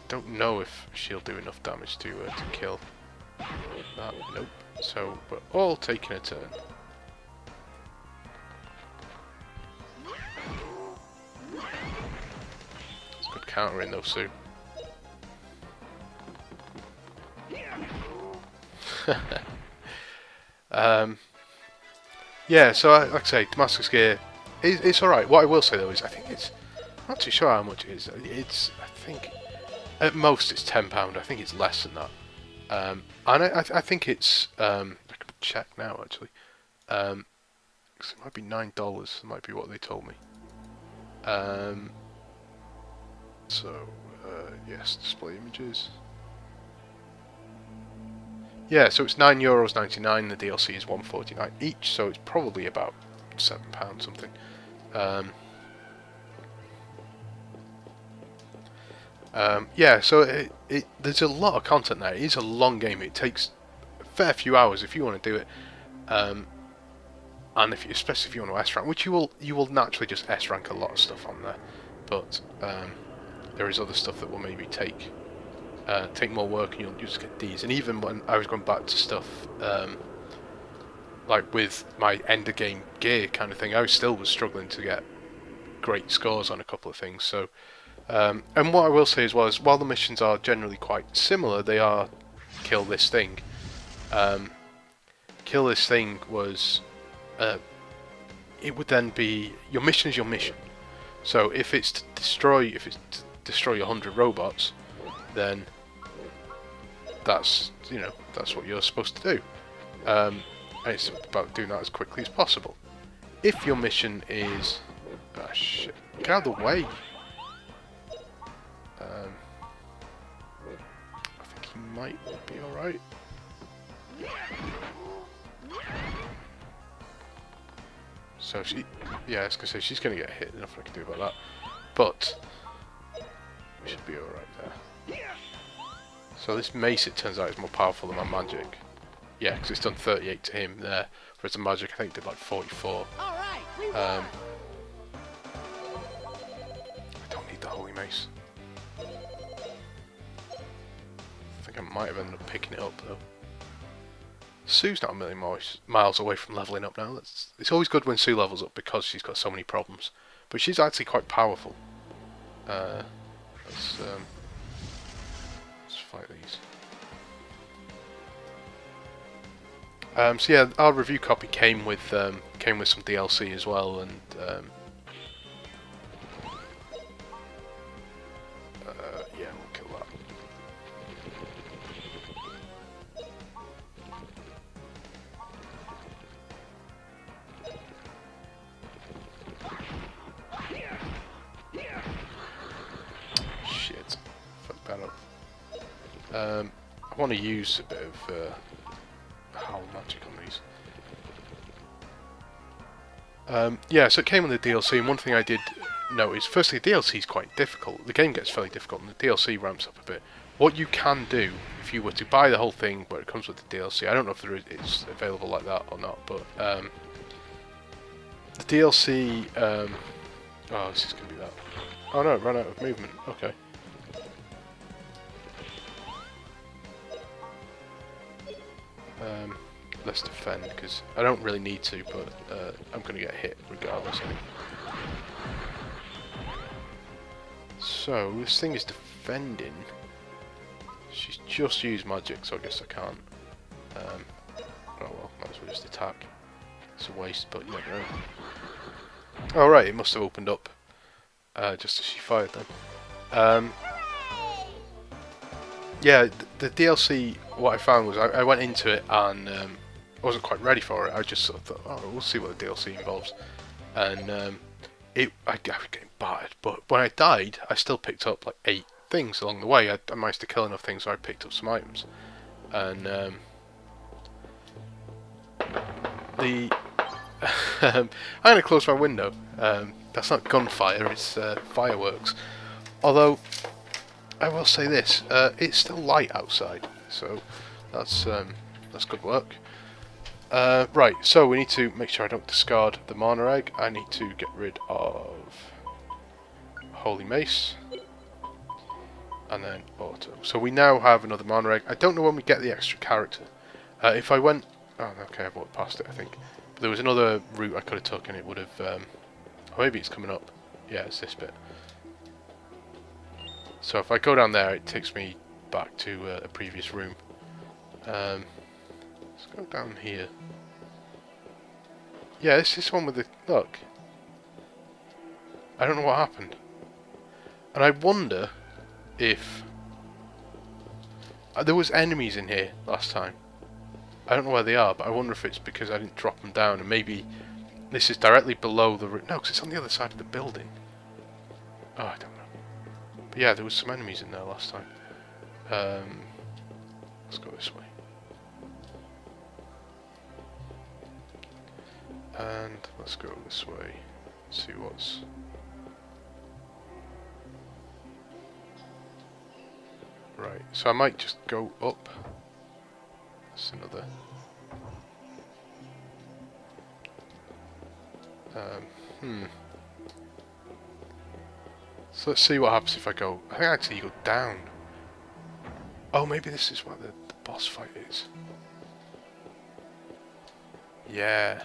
Don't know if she'll do enough damage to kill that. Nope. So we're all taking a turn. countering those Sue. Yeah, so like I say, Damascus gear, it's alright. What I will say though is I think it's, I'm not too sure how much it is. It's, I think, at most it's £10. I think it's less than that. And I think it's, I can check now actually. 'Cause it might be $9, might be what they told me. Yes, display images. Yeah, so it's €9.99. The DLC is $1.49 each, so it's probably about £7 something. Yeah, so there's a lot of content there. It is a long game. It takes a fair few hours if you want to do it. And especially if you want to S rank, which you will naturally just S rank a lot of stuff on there. But there is other stuff that will maybe take more work, and you'll just get Ds. And even when I was going back to stuff like with my end of game gear kind of thing, I still was struggling to get great scores on a couple of things. So, and what I will say as well is, while the missions are generally quite similar, they are kill this thing. Kill this thing was. It would then be your mission is your mission. So if it's to destroy 100 robots, then that's that's what you're supposed to do. And it's about doing that as quickly as possible. If your mission is shit, get out of the way. I think he might be all right. So I was gonna say she's gonna get hit. Nothing I can do about that. But we should be all right there. So this mace, it turns out, is more powerful than my magic. Yeah, because it's done 38 to him there, whereas the magic I think did like 44. All right, we won. I don't need the holy mace. I think I might have ended up picking it up though. Sue's not a million miles away from leveling up now. It's always good when Sue levels up because she's got so many problems. But she's actually quite powerful. Let's fight these. So yeah, our review copy came with some DLC as well, and yeah, we'll kill that. Shit, fuck that up. I want to use a bit of howl magic on these. Yeah, so it came with the DLC, and one thing I did notice, firstly, the DLC is quite difficult. The game gets fairly difficult, and the DLC ramps up a bit. What you can do, if you were to buy the whole thing where it comes with the DLC, I don't know if it's available like that or not, but the DLC, oh, this is going to be that. Oh no, it ran out of movement, okay. Let's defend, because I don't really need to, but I'm going to get hit regardless, I think. So, this thing is defending. She's just used magic, so I guess I can't. Oh well, might as well just attack. It's a waste, but you never know. Oh right, it must have opened up just as she fired then. Yeah, the DLC, what I found was I went into it and I wasn't quite ready for it. I just sort of thought, oh, we'll see what the DLC involves. And I was getting battered, but when I died, I still picked up like 8 things along the way. I managed to kill enough things so I picked up some items. And I'm going to close my window. That's not gunfire, it's fireworks. Although, I will say this, it's still light outside, so that's good work. Right, so we need to make sure I don't discard the mana egg. I need to get rid of Holy Mace, and then Auto. So we now have another mana egg. I don't know when we get the extra character. If I went... Oh, okay, I've walked past it, I think. But there was another route I could have took, and it would have... oh, maybe it's coming up. Yeah, it's this bit. So if I go down there, it takes me back to a previous room. Let's go down here. Yeah, it's this one with the... Look. I don't know what happened. And I wonder if... there was enemies in here last time. I don't know where they are, but I wonder if it's because I didn't drop them down, and maybe this is directly below the... No, because it's on the other side of the building. Oh, I don't know. But yeah, there was some enemies in there last time. Let's go this way. And let's go this way. See what's... Right, so I might just go up. That's another... So let's see what happens if I go... I think actually you go down. Oh, maybe this is where the boss fight is. Yeah.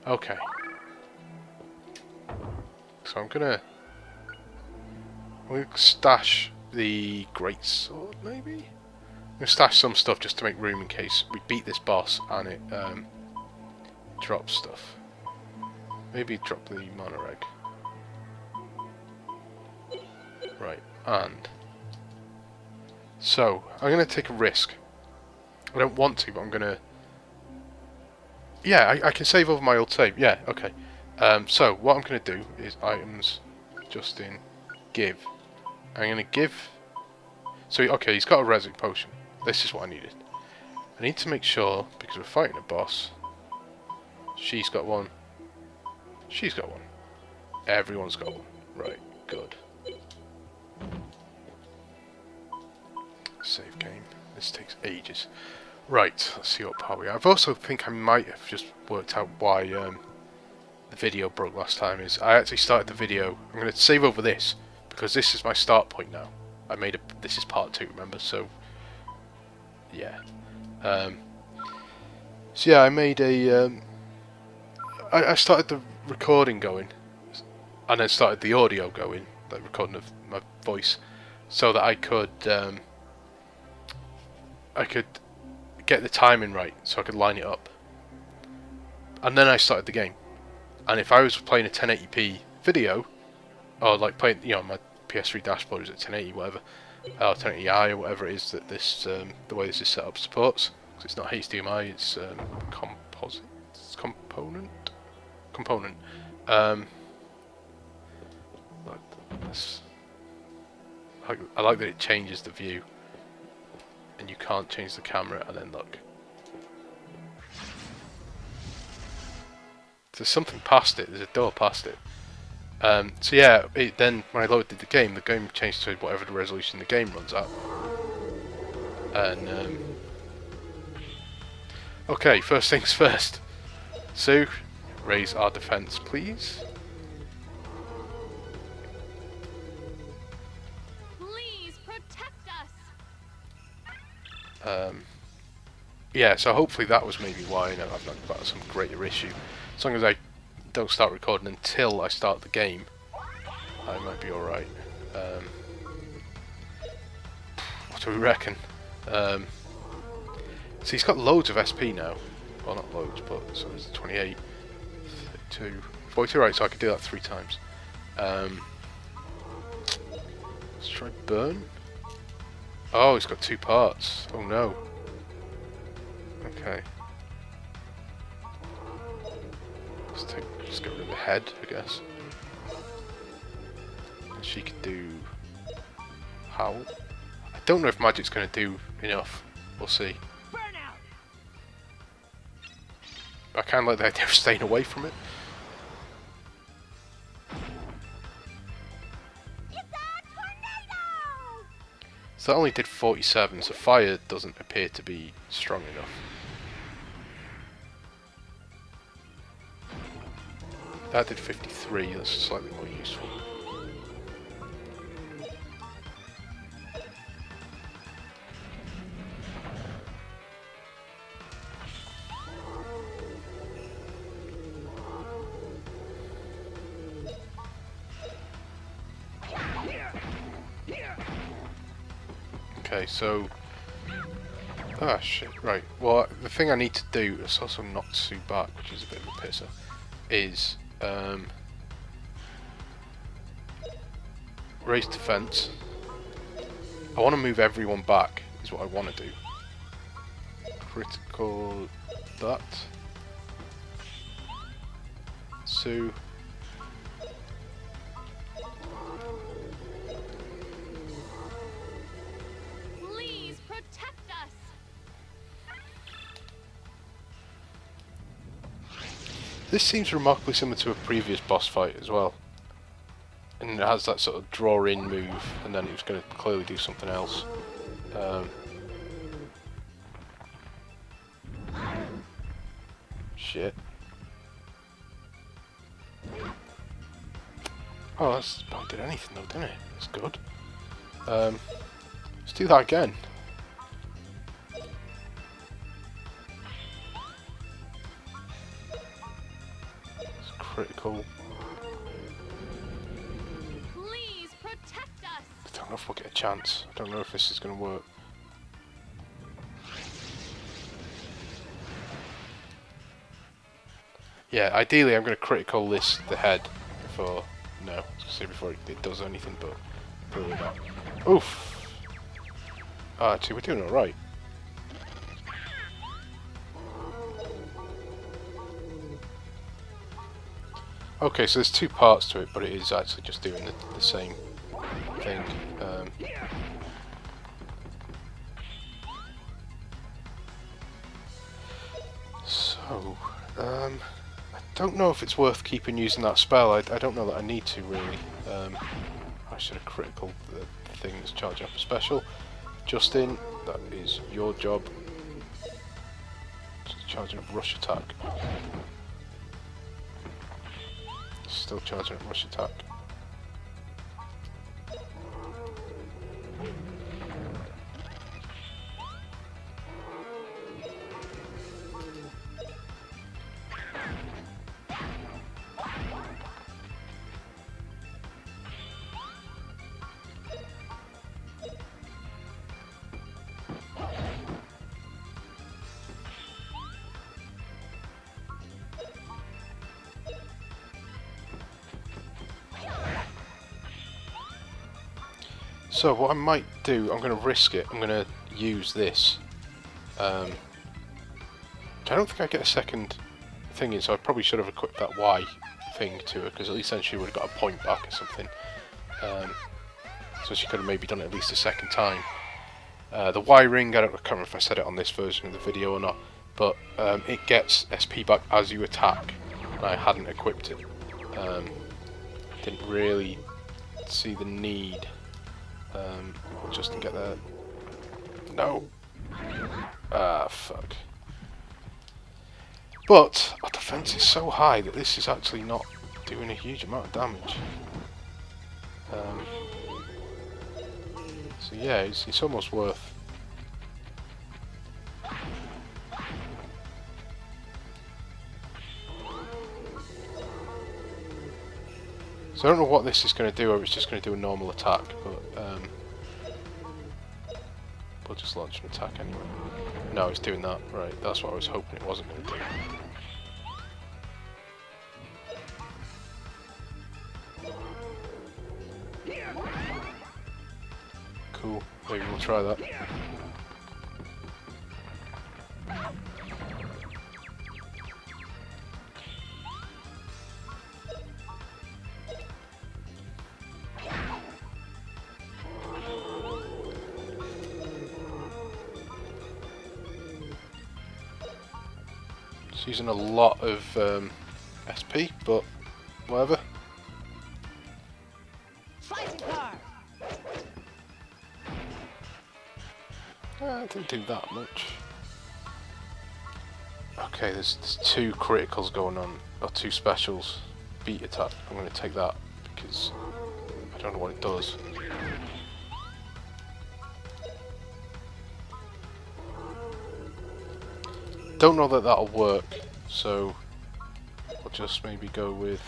Okay. So I'm gonna stash the greatsword, maybe? I'm gonna stash some stuff just to make room in case we beat this boss and it drops stuff. Maybe drop the mana egg. Right, and so I'm gonna take a risk. I don't want to, but I'm gonna... Yeah, I can save over my old save. Yeah, okay. So what I'm going to do is items, just in give. I'm going to give... So, okay, he's got a resin potion. This is what I needed. I need to make sure, because we're fighting a boss, she's got one. She's got one. Everyone's got one. Right, good. Save game. This takes ages. Right, let's see what part we are. I've also think I might have just worked out why the video broke last time. Is I actually started the video. I'm going to save over this because this is my start point now. I made a. This is part 2, remember? So yeah. So yeah, I made a. I started the recording going, and then started the audio going, like recording of my voice, so that I could get the timing right, so I could line it up. And then I started the game. And if I was playing a 1080p video, or like playing, you know, my PS3 dashboard is at 1080, whatever, or 1080i, or whatever it is that this, the way this is set up supports, because it's not HDMI, it's composite, it's component. Like this. I like that it changes the view. And you can't change the camera, and then look. There's something past it, there's a door past it. So yeah, then when I loaded the game changed to whatever the resolution the game runs at. And, okay, first things first. Sue, raise our defense, please. Yeah, so hopefully that was maybe why I've not got some greater issue. As long as I don't start recording until I start the game, I might be alright. What do we reckon? So he's got loads of SP now. Well, not loads, but so there's 28, 32, 42, right, so I could do that 3 times. Let's try burn. Oh, he's got 2 parts. Oh no. Okay. Let's get rid of the head, I guess. And she could do howl. I don't know if magic's going to do enough. We'll see. I kind of like the idea of staying away from it. So that only did 47, so fire doesn't appear to be strong enough. That did 53, that's slightly more useful. Okay, so... Ah, shit, right. Well, the thing I need to do, is also knock Sue back, which is a bit of a pisser, is... raise defense. I want to move everyone back, is what I want to do. Critical... that. Sue... Please protect us. This seems remarkably similar to a previous boss fight as well. And it has that sort of draw in move, and then it's going to clearly do something else. Shit. Oh, that's not did anything though, didn't it? That's good. Let's do that again. It's critical. Please protect us. I don't know if we'll get a chance. I don't know if this is going to work. Yeah, ideally I'm going to critical this the head before. No, I was going to say before it does anything, but probably not. Oof! Oh, actually, we're doing alright. Okay, so there's two parts to it, but it is actually just doing the same thing. I don't know if it's worth keeping using that spell. I don't know that I need to really. I should have critical the thing that's charging up a special. Justin, that is your job. Just charging up rush attack. Still charging up rush attack. So what I might do, I'm going to risk it. I'm going to use this. I don't think I get a second thing in, so I probably should have equipped that Y thing to her, because at least then she would have got a point back or something. So she could have maybe done it at least a second time. The Y ring, I can't remember if I said it on this version of the video or not, but it gets SP back as you attack, and I hadn't equipped it. Didn't really see the need. Just to get there. No. Ah, fuck. But our defense is so high that this is actually not doing a huge amount of damage. So yeah, it's almost worth. So I don't know what this is going to do, or it's just going to do a normal attack, but we'll just launch an attack anyway. No, it's doing that. Right, that's what I was hoping it wasn't going to do. Cool, maybe we'll try that. It's using a lot of SP, but whatever. It didn't do that much. Okay, there's two criticals going on, or two specials. Beat attack, I'm going to take that because I don't know what it does. Don't know that that'll work, so I'll just maybe go with...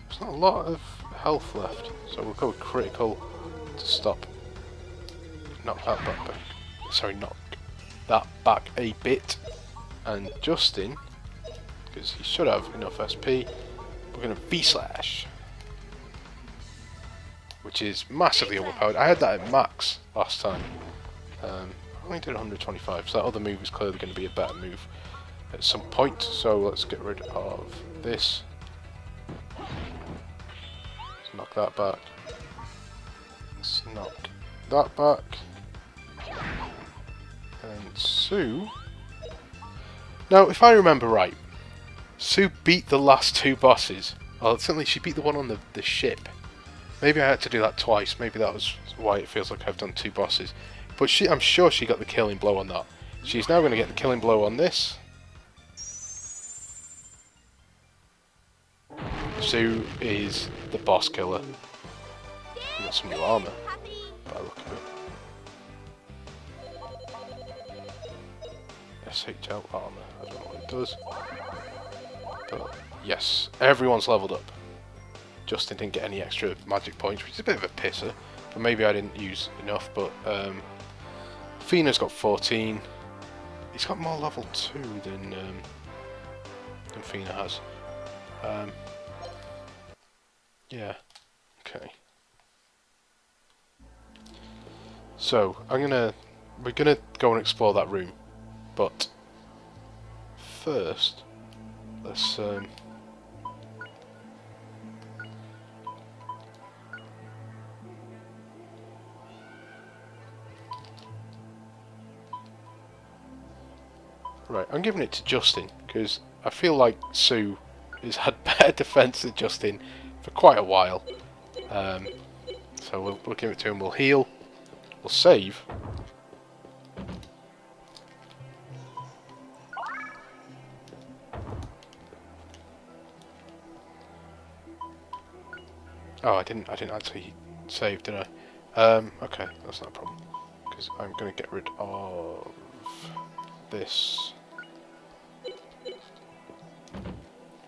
There's not a lot of health left, so we'll go with critical to stop knock that back. Sorry, knock that back a bit. And Justin, because he should have enough SP, we're going to V-Slash. Which is massively overpowered. I had that at max last time. I only did 125, so that other move is clearly going to be a better move at some point. So let's get rid of this. Let's knock that back. Let's knock that back. And Sue... Now, if I remember right, Sue beat the last two bosses. Well, certainly she beat the one on the ship. Maybe I had to do that twice. Maybe that was why it feels like I've done two bosses. But I'm sure she got the killing blow on that. She's now going to get the killing blow on this. Sue is the boss killer. We've got some new armour by the look of it. SHL armour. I don't know what it does. But yes, everyone's leveled up. Justin didn't get any extra magic points, which is a bit of a pisser. But maybe I didn't use enough. But Fina's got 14. He's got more level 2 than Fina has. Yeah. Okay. So we're gonna go and explore that room, but first let's right, I'm giving it to Justin because I feel like Sue has had better defense than Justin for quite a while. So we'll give it to him. We'll heal. We'll save. Oh, I didn't actually save, did I? Okay, that's not a problem. Because I'm going to get rid of this.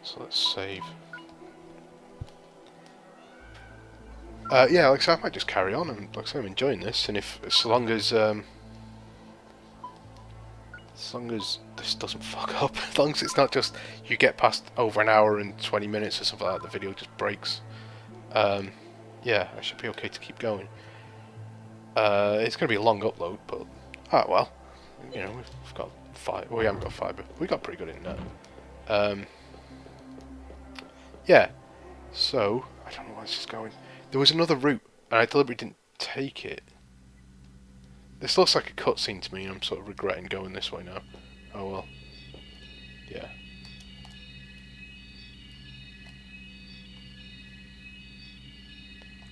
So let's save. Yeah, like I said, I might just carry on, and like I said, I'm enjoying this, and if as long as this doesn't fuck up, as long as it's not just you get past over an hour and 20 minutes or something like that, the video just breaks. Yeah, I should be okay to keep going. It's going to be a long upload, but well, you know, we've got fibre. Well, we haven't got fibre. We got pretty good internet. Yeah. So I don't know where this is going. There was another route, and I deliberately didn't take it. This looks like a cutscene to me, and I'm sort of regretting going this way now. Oh well. Yeah.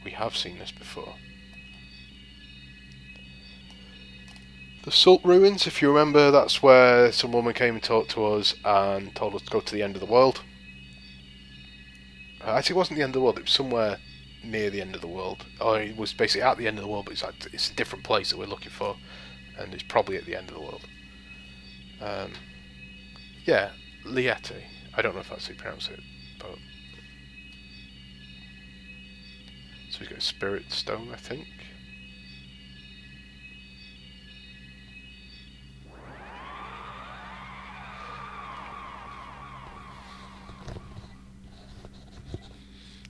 We have seen this before. The Salt Ruins, if you remember, that's where some woman came and talked to us and told us to go to the end of the world. Actually, it wasn't the end of the world, it was somewhere near the end of the world. Or it was basically at the end of the world, but it's a different place that we're looking for. And it's probably at the end of the world. Yeah, Liete. I don't know if that's how you pronounce it, but... So we've got a Spirit Stone, I think.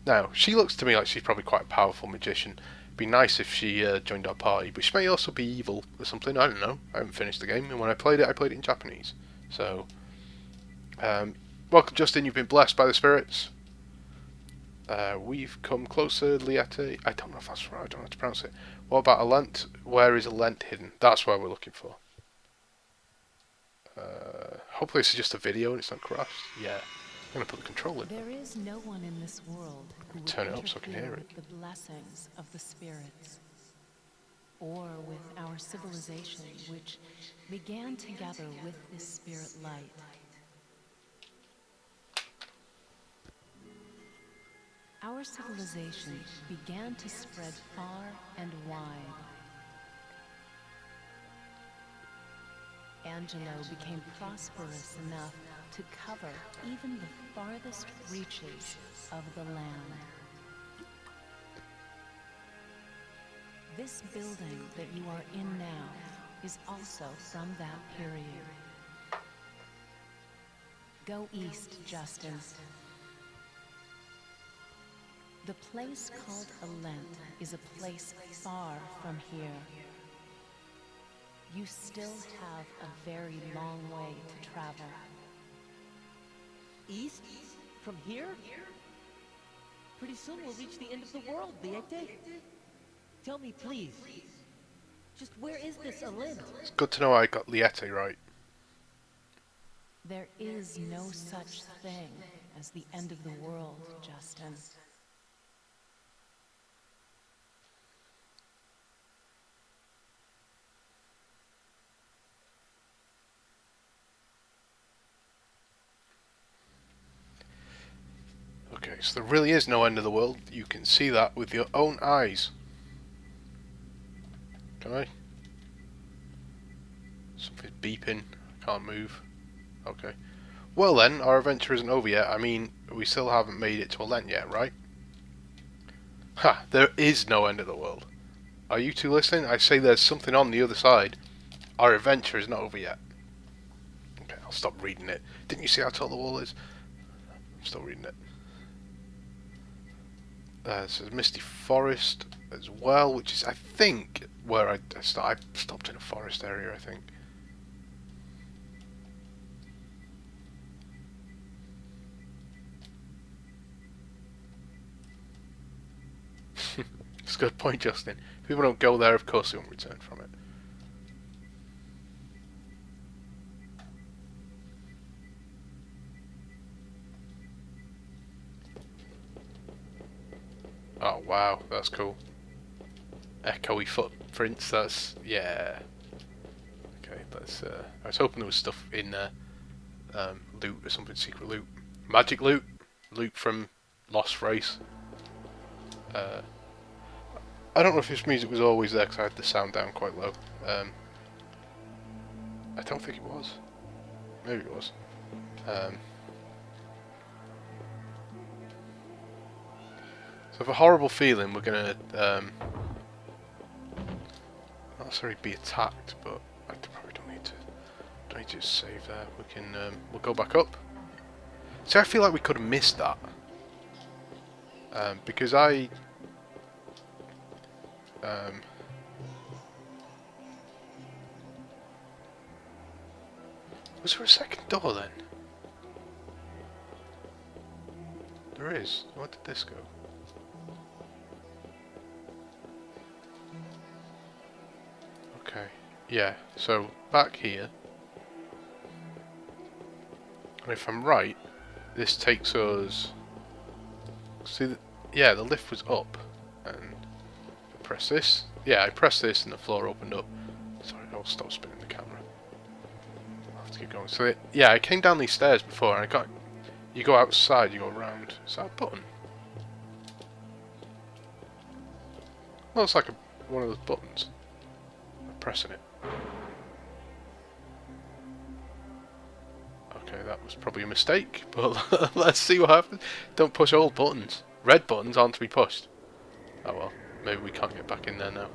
Now, she looks to me like she's probably quite a powerful magician. It'd be nice if she joined our party, but she may also be evil or something, I don't know. I haven't finished the game, and when I played it in Japanese. So, welcome Justin, you've been blessed by the spirits. We've come closer, Liete. I don't know if that's right, I don't know how to pronounce it. What about Alent? Where is Alent hidden? That's where we're looking for. Hopefully this is just a video and it's not crashed. Yeah. I'm going to put the controller in. There is no one in this world who would Turn it up so I can hear interfere it. with the blessings of the spirits, or with our civilization, which began together with this spirit light. Our civilization began to spread far and wide. Angelo became prosperous enough to cover even the farthest reaches of the land. This building that you are in now is also from that period. Go east, Justin. The place called Alent is a place far from here. You still have a very long way to travel. East? From here? Pretty soon we'll reach the end of the world, Liete. Tell me, please. Just where is this Alent? It's good to know I got Liete right. There is no such thing as the end of the world, Justin. Okay, so there really is no end of the world. You can see that with your own eyes. Can I? Something's beeping. I can't move. Okay. Well then, our adventure isn't over yet. I mean, we still haven't made it to Alent yet, right? Ha! There is no end of the world. Are you two listening? I say there's something on the other side. Our adventure is not over yet. Okay, I'll stop reading it. Didn't you see how tall the wall is? I'm still reading it. There's a misty forest as well, which is, I think, where I stopped in a forest area, I think. It's a good point, Justin. If people don't go there, of course they won't return from it. Oh wow, that's cool. Echoey footprints, that's, yeah. Okay, let's, I was hoping there was stuff in there. Loot or something, secret loot. Magic loot? Loot from Lost Race. I don't know if this music was always there because I had the sound down quite low. I don't think it was. Maybe it was. So I have a horrible feeling we're gonna not necessarily be attacked, but I probably don't need to save there. We can we'll go back up. See, I feel like we could have missed that because I was there a second door then? There is. Where did this go? Okay. Yeah. So back here. And if I'm right, this takes us. See, yeah, the lift was up, and press this. Yeah, I pressed this, and the floor opened up. Sorry, I'll stop spinning the camera. I'll have to keep going. So yeah, I came down these stairs before, and I got. You go outside, you go around. Is that a button? Well, it's like one of those buttons. I'm pressing it. Okay, that was probably a mistake, but let's see what happens. Don't push all buttons. Red buttons aren't to be pushed. Oh well, maybe we can't get back in there now.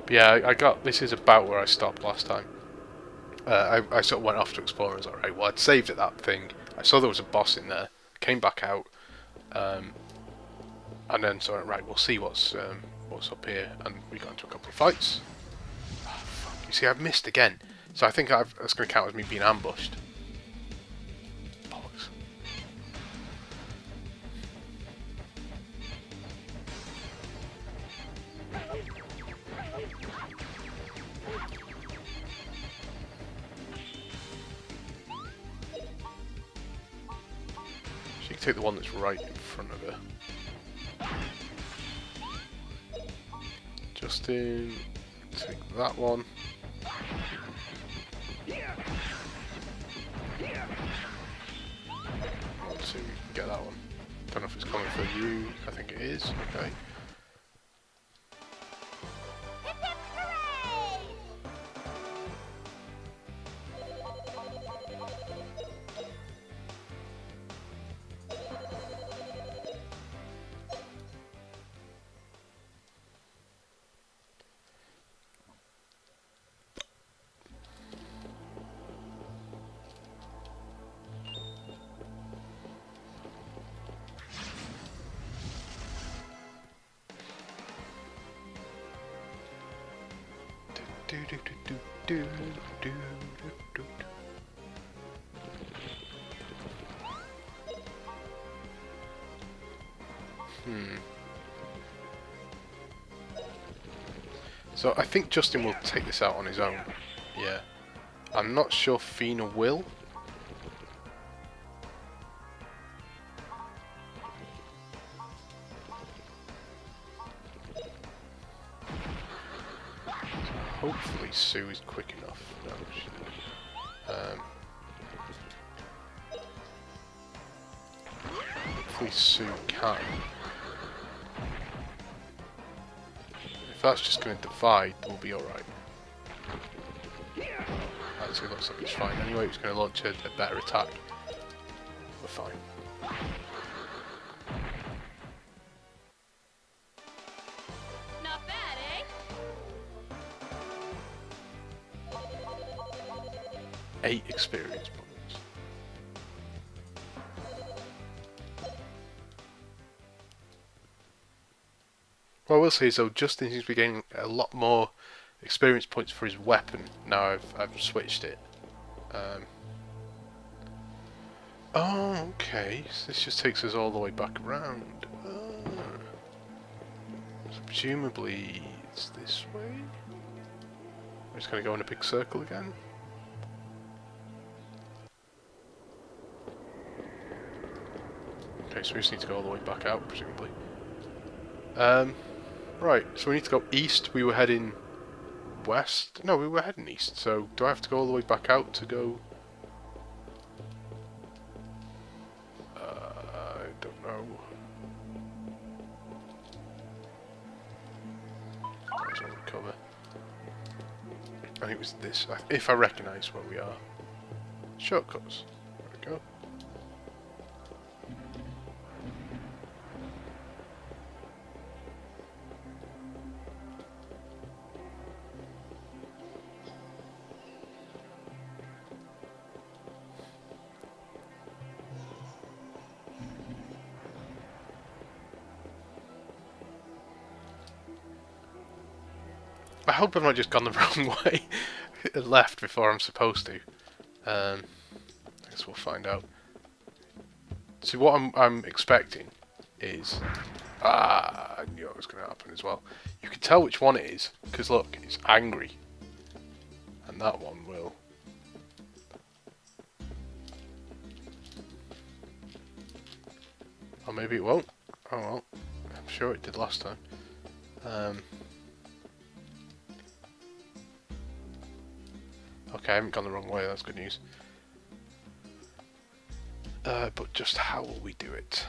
But yeah, I got. This is about where I stopped last time. I sort of went off to explore and was like, right, well, I'd saved at that thing. I saw there was a boss in there. Came back out, and then so right, we'll see what's up here. And we got into a couple of fights. Oh, fuck. You see, I've missed again. So I think that's going to count as me being ambushed. Bollocks. She can take the one that's right in front of her. Justin, take that one. Let's see if we can get that one. Don't know if it's coming for you. I think it is. Okay. Do, do, do, do, do, do, do. So I think Justin will take this out on his own. Yeah. I'm not sure Fina will. Hopefully Sue is quick enough. No, hopefully Sue can. If that's just going to divide, we'll be alright. Actually, looks like it's fine. Anyway, it's going to launch a better attack. We're fine. Not bad, eh? 8 experience points. What I will say is though, Justin seems to be getting a lot more experience points for his weapon now I've switched it. Oh, okay. So this just takes us all the way back around. So presumably it's this way. We're just going to go in a big circle again. Okay, so we just need to go all the way back out, presumably. Right, so we need to go east. We were heading west. No, we were heading east. So do I have to go all the way back out to go? I don't know. That's all we cover. I think it was this. If I recognise where we are. Shortcuts. There we go. I hope I've not just gone the wrong way and left before I'm supposed to. I guess we'll find out. So what I'm expecting is... I knew it was going to happen as well. You can tell which one it is, because look, it's angry. And that one will. Or maybe it won't. Oh well, I'm sure it did last time. Okay, I haven't gone the wrong way, that's good news. But just how will we do it?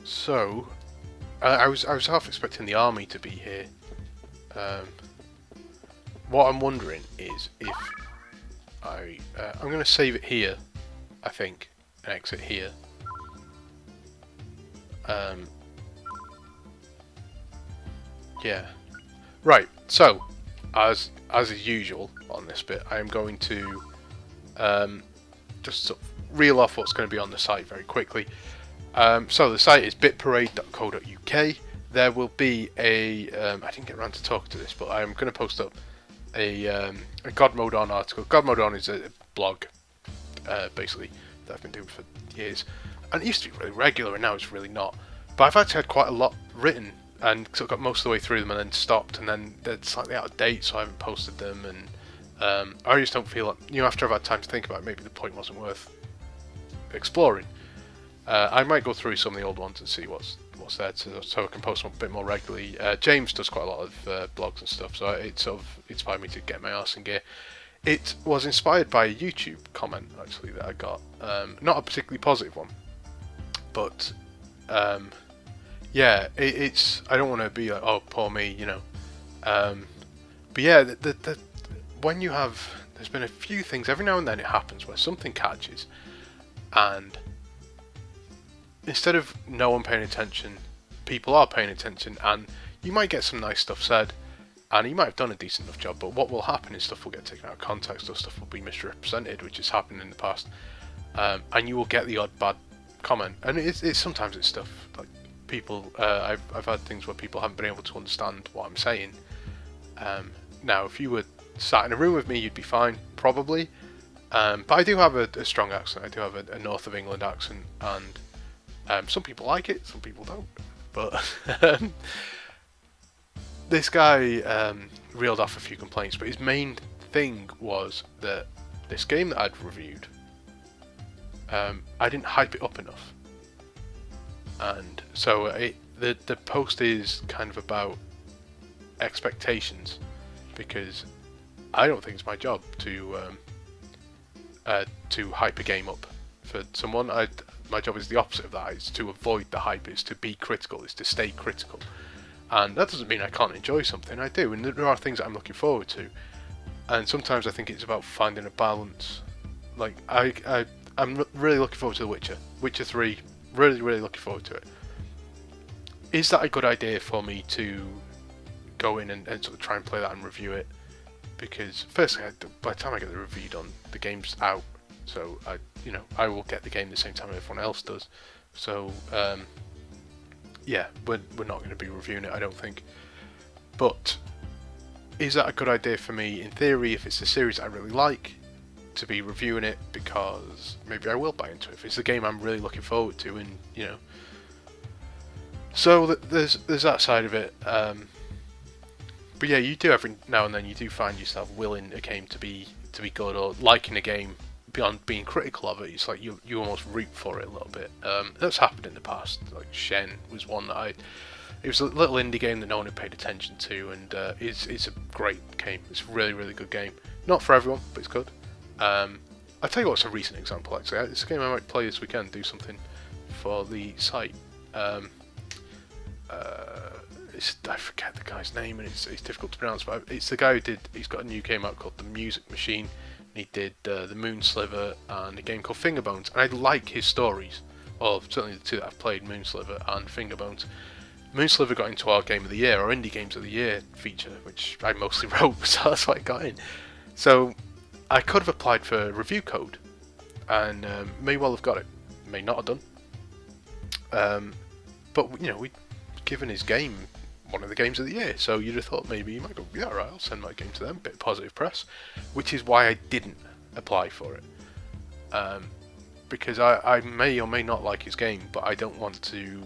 So, I was half expecting the army to be here. What I'm wondering is if I'm going to save it here, I think, and exit here. Yeah. Right. So, as is usual on this bit, I am going to just sort of reel off what's going to be on the site very quickly. So the site is bitparade.co.uk. There will be a I didn't get around to talk to this, but I'm going to post up a God Mode On article. God Mode On is a blog, basically, that I've been doing for years, and it used to be really regular, and now it's really not. But I've actually had quite a lot written, and sort of got most of the way through them, and then stopped, and then they're slightly out of date, so I haven't posted them, and I just don't feel like, after I've had time to think about it, maybe the point wasn't worth exploring. I might go through some of the old ones and see what's there, so I can post them a bit more regularly. James does quite a lot of blogs and stuff, so it sort of inspired me to get my arse in gear. It was inspired by a YouTube comment, actually, that I got. Not a particularly positive one, but yeah, it's. I don't want to be like, oh, poor me, but yeah, when you have, there's been a few things. Every now and then it happens where something catches, and instead of no one paying attention, people are paying attention, and you might get some nice stuff said, and you might have done a decent enough job, but what will happen is stuff will get taken out of context, or stuff will be misrepresented, which has happened in the past, and you will get the odd bad comment, and it's sometimes it's stuff like people. I've had things where people haven't been able to understand what I'm saying. Now, if you were sat in a room with me, you'd be fine, probably. But I do have a strong accent. I do have a north of England accent, and some people like it, some people don't. But this guy reeled off a few complaints, but his main thing was that this game that I'd reviewed, I didn't hype it up enough. And so the post is kind of about expectations, because I don't think it's my job to hype a game up for someone. My job is the opposite of that. It's to avoid the hype. It's to be critical. It's to stay critical. And that doesn't mean I can't enjoy something. I do, and there are things that I'm looking forward to. And sometimes I think it's about finding a balance. Like I'm really looking forward to The Witcher. Witcher 3. Really, really looking forward to it. Is that a good idea for me to go in and sort of try and play that and review it? Because firstly, by the time I get the review done, the game's out, so I will get the game the same time everyone else does. So yeah, we're not going to be reviewing it, I don't think. But is that a good idea for me? In theory, if it's a series I really like, to be reviewing it, because maybe I will buy into it if it's a game I'm really looking forward to, and so there's that side of it. But yeah, you do every now and then you do find yourself willing a game to be good, or liking a game beyond being critical of it. It's like you almost root for it a little bit. That's happened in the past. Like Shen was one that it was a little indie game that no one had paid attention to, and it's a great game. It's a really, really good game. Not for everyone, but it's good. I'll tell you what's a recent example, actually. It's a game I might play this weekend, do something for the site. I forget the guy's name, and it's difficult to pronounce, but it's the guy he's got a new game out called The Music Machine, and he did The Moon Sliver and a game called Fingerbones, and I like his stories, or certainly the two that I've played, Moon Sliver and Fingerbones. Moon Sliver got into our Game of the Year, or Indie Games of the Year feature, which I mostly wrote, so that's why I got in. So I could have applied for a review code, and may well have got it, may not have done. But we'd given his game one of the games of the year, so you'd have thought maybe you might go, yeah, right, I'll send my game to them, bit of positive press, which is why I didn't apply for it. Because I may or may not like his game, but I don't want to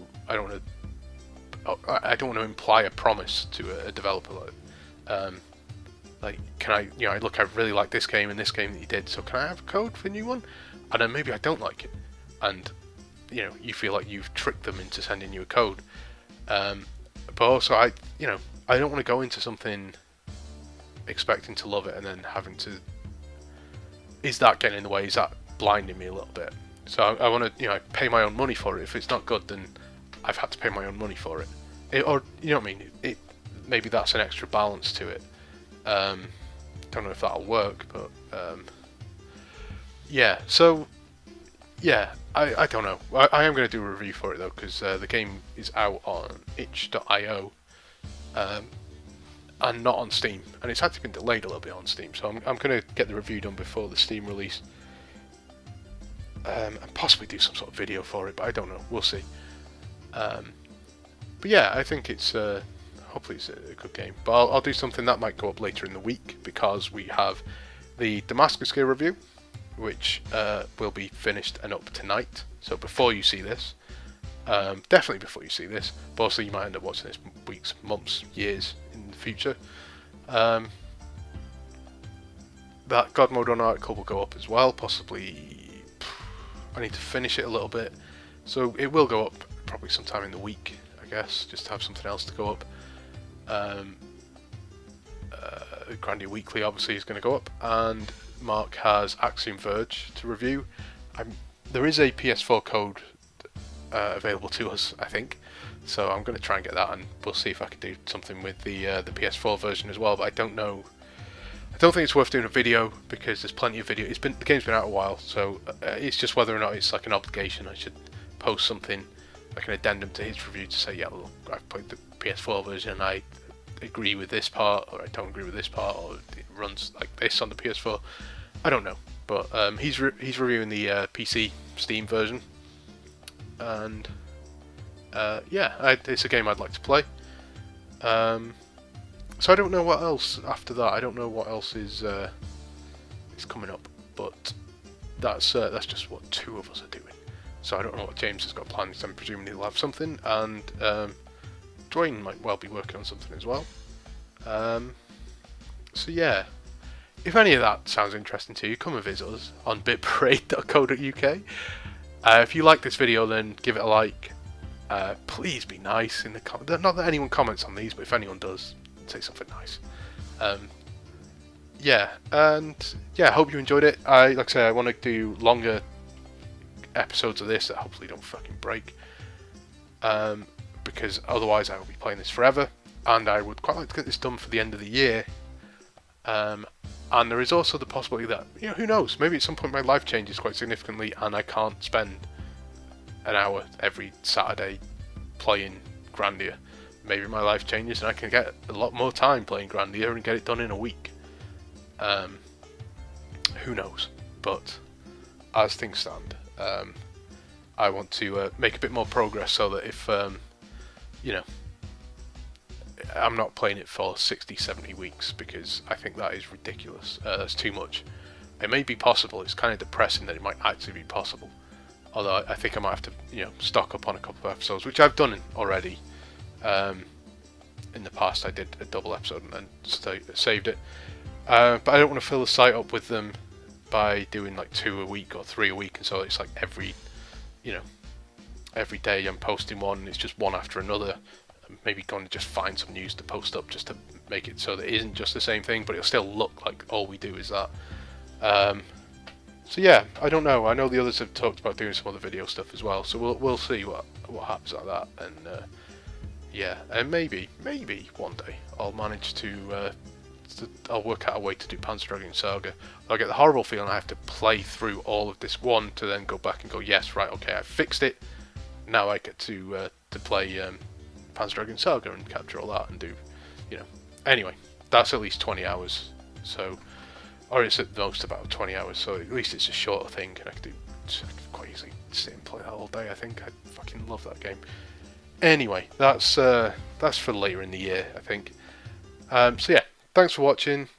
imply a promise to a developer. Like, can I, look, I really like this game and this game that you did, so can I have a code for a new one? And then maybe I don't like it, and you feel like you've tricked them into sending you a code. But also, I don't want to go into something expecting to love it and then having to. Is that getting in the way? Is that blinding me a little bit? So I want to, pay my own money for it. If it's not good, then I've had to pay my own money for it. Or you know what I mean? Maybe that's an extra balance to it. Don't know if that'll work, but yeah. So yeah, I don't know. I am going to do a review for it though, because the game is out on itch.io and not on Steam, and it's actually been delayed a little bit on Steam. So I'm going to get the review done before the Steam release, and possibly do some sort of video for it. But I don't know. We'll see. But yeah, I think it's hopefully it's a good game. But I'll do something that might go up later in the week, because we have the Damascus Gear review, which will be finished and up tonight. So before you see this, definitely before you see this, but also you might end up watching this weeks, months, years in the future. That God Mode On article will go up as well, possibly. I need to finish it a little bit, so it will go up probably sometime in the week, I guess, just to have something else to go up. Grandia Weekly obviously is going to go up, and Mark has Axiom Verge to review. There is a PS4 code available to us, I think, so I'm going to try and get that, and we'll see if I can do something with the PS4 version as well. But I don't know. I don't think it's worth doing a video, because there's plenty of video. The game's been out a while, so it's just whether or not it's like an obligation. I should post something like an addendum to his review to say, yeah, look, I've played PS4 version, I agree with this part, or I don't agree with this part, or it runs like this on the PS4. I don't know, but he's reviewing the PC Steam version, and yeah, it's a game I'd like to play. So I don't know what else after that. I don't know what else is coming up, but that's just what 2 of us are doing. So I don't know what James has got planned. I'm presuming he'll have something, and Dwayne might well be working on something as well. So yeah, if any of that sounds interesting to you, come and visit us on bitparade.co.uk. If you like this video, then give it a like. Please be nice in the comments. Not that anyone comments on these, but if anyone does, say something nice. Yeah, and yeah, I hope you enjoyed it. Like I say, I want to do longer episodes of this that hopefully don't fucking break. Because otherwise I will be playing this forever, and I would quite like to get this done for the end of the year. And there is also the possibility that, you know, who knows, maybe at some point my life changes quite significantly and I can't spend an hour every Saturday playing Grandia. Maybe my life changes and I can get a lot more time playing Grandia and get it done in a week. Who knows? But as things stand, I want to make a bit more progress so that if, you know, I'm not playing it for 60, 70 weeks, because I think that is ridiculous. That's too much. It may be possible. It's kind of depressing that it might actually be possible. Although I think I might have to, you know, stock up on a couple of episodes, which I've done already. In the past, I did a double episode and then saved it. But I don't want to fill the site up with them by doing like 2 a week or 3 a week, and so it's like every day I'm posting one. And it's just one after another. I'm maybe going to just find some news to post up just to make it so that it isn't just the same thing, but it'll still look like all we do is that. So yeah, I don't know. I know the others have talked about doing some other video stuff as well, so we'll see what happens like that. And yeah, and maybe one day I'll manage to I'll work out a way to do Panzer Dragoon Saga. I get the horrible feeling I have to play through all of this one to then go back and go, yes, right, okay, I fixed it. Now I get to play Panzer Dragoon Saga and capture all that and do, you know. Anyway, that's at least 20 hours. So, or it's at most about 20 hours. So at least it's a shorter thing, and I could quite easily sit and play that all day. I think I fucking love that game. Anyway, that's for later in the year, I think. So yeah, thanks for watching.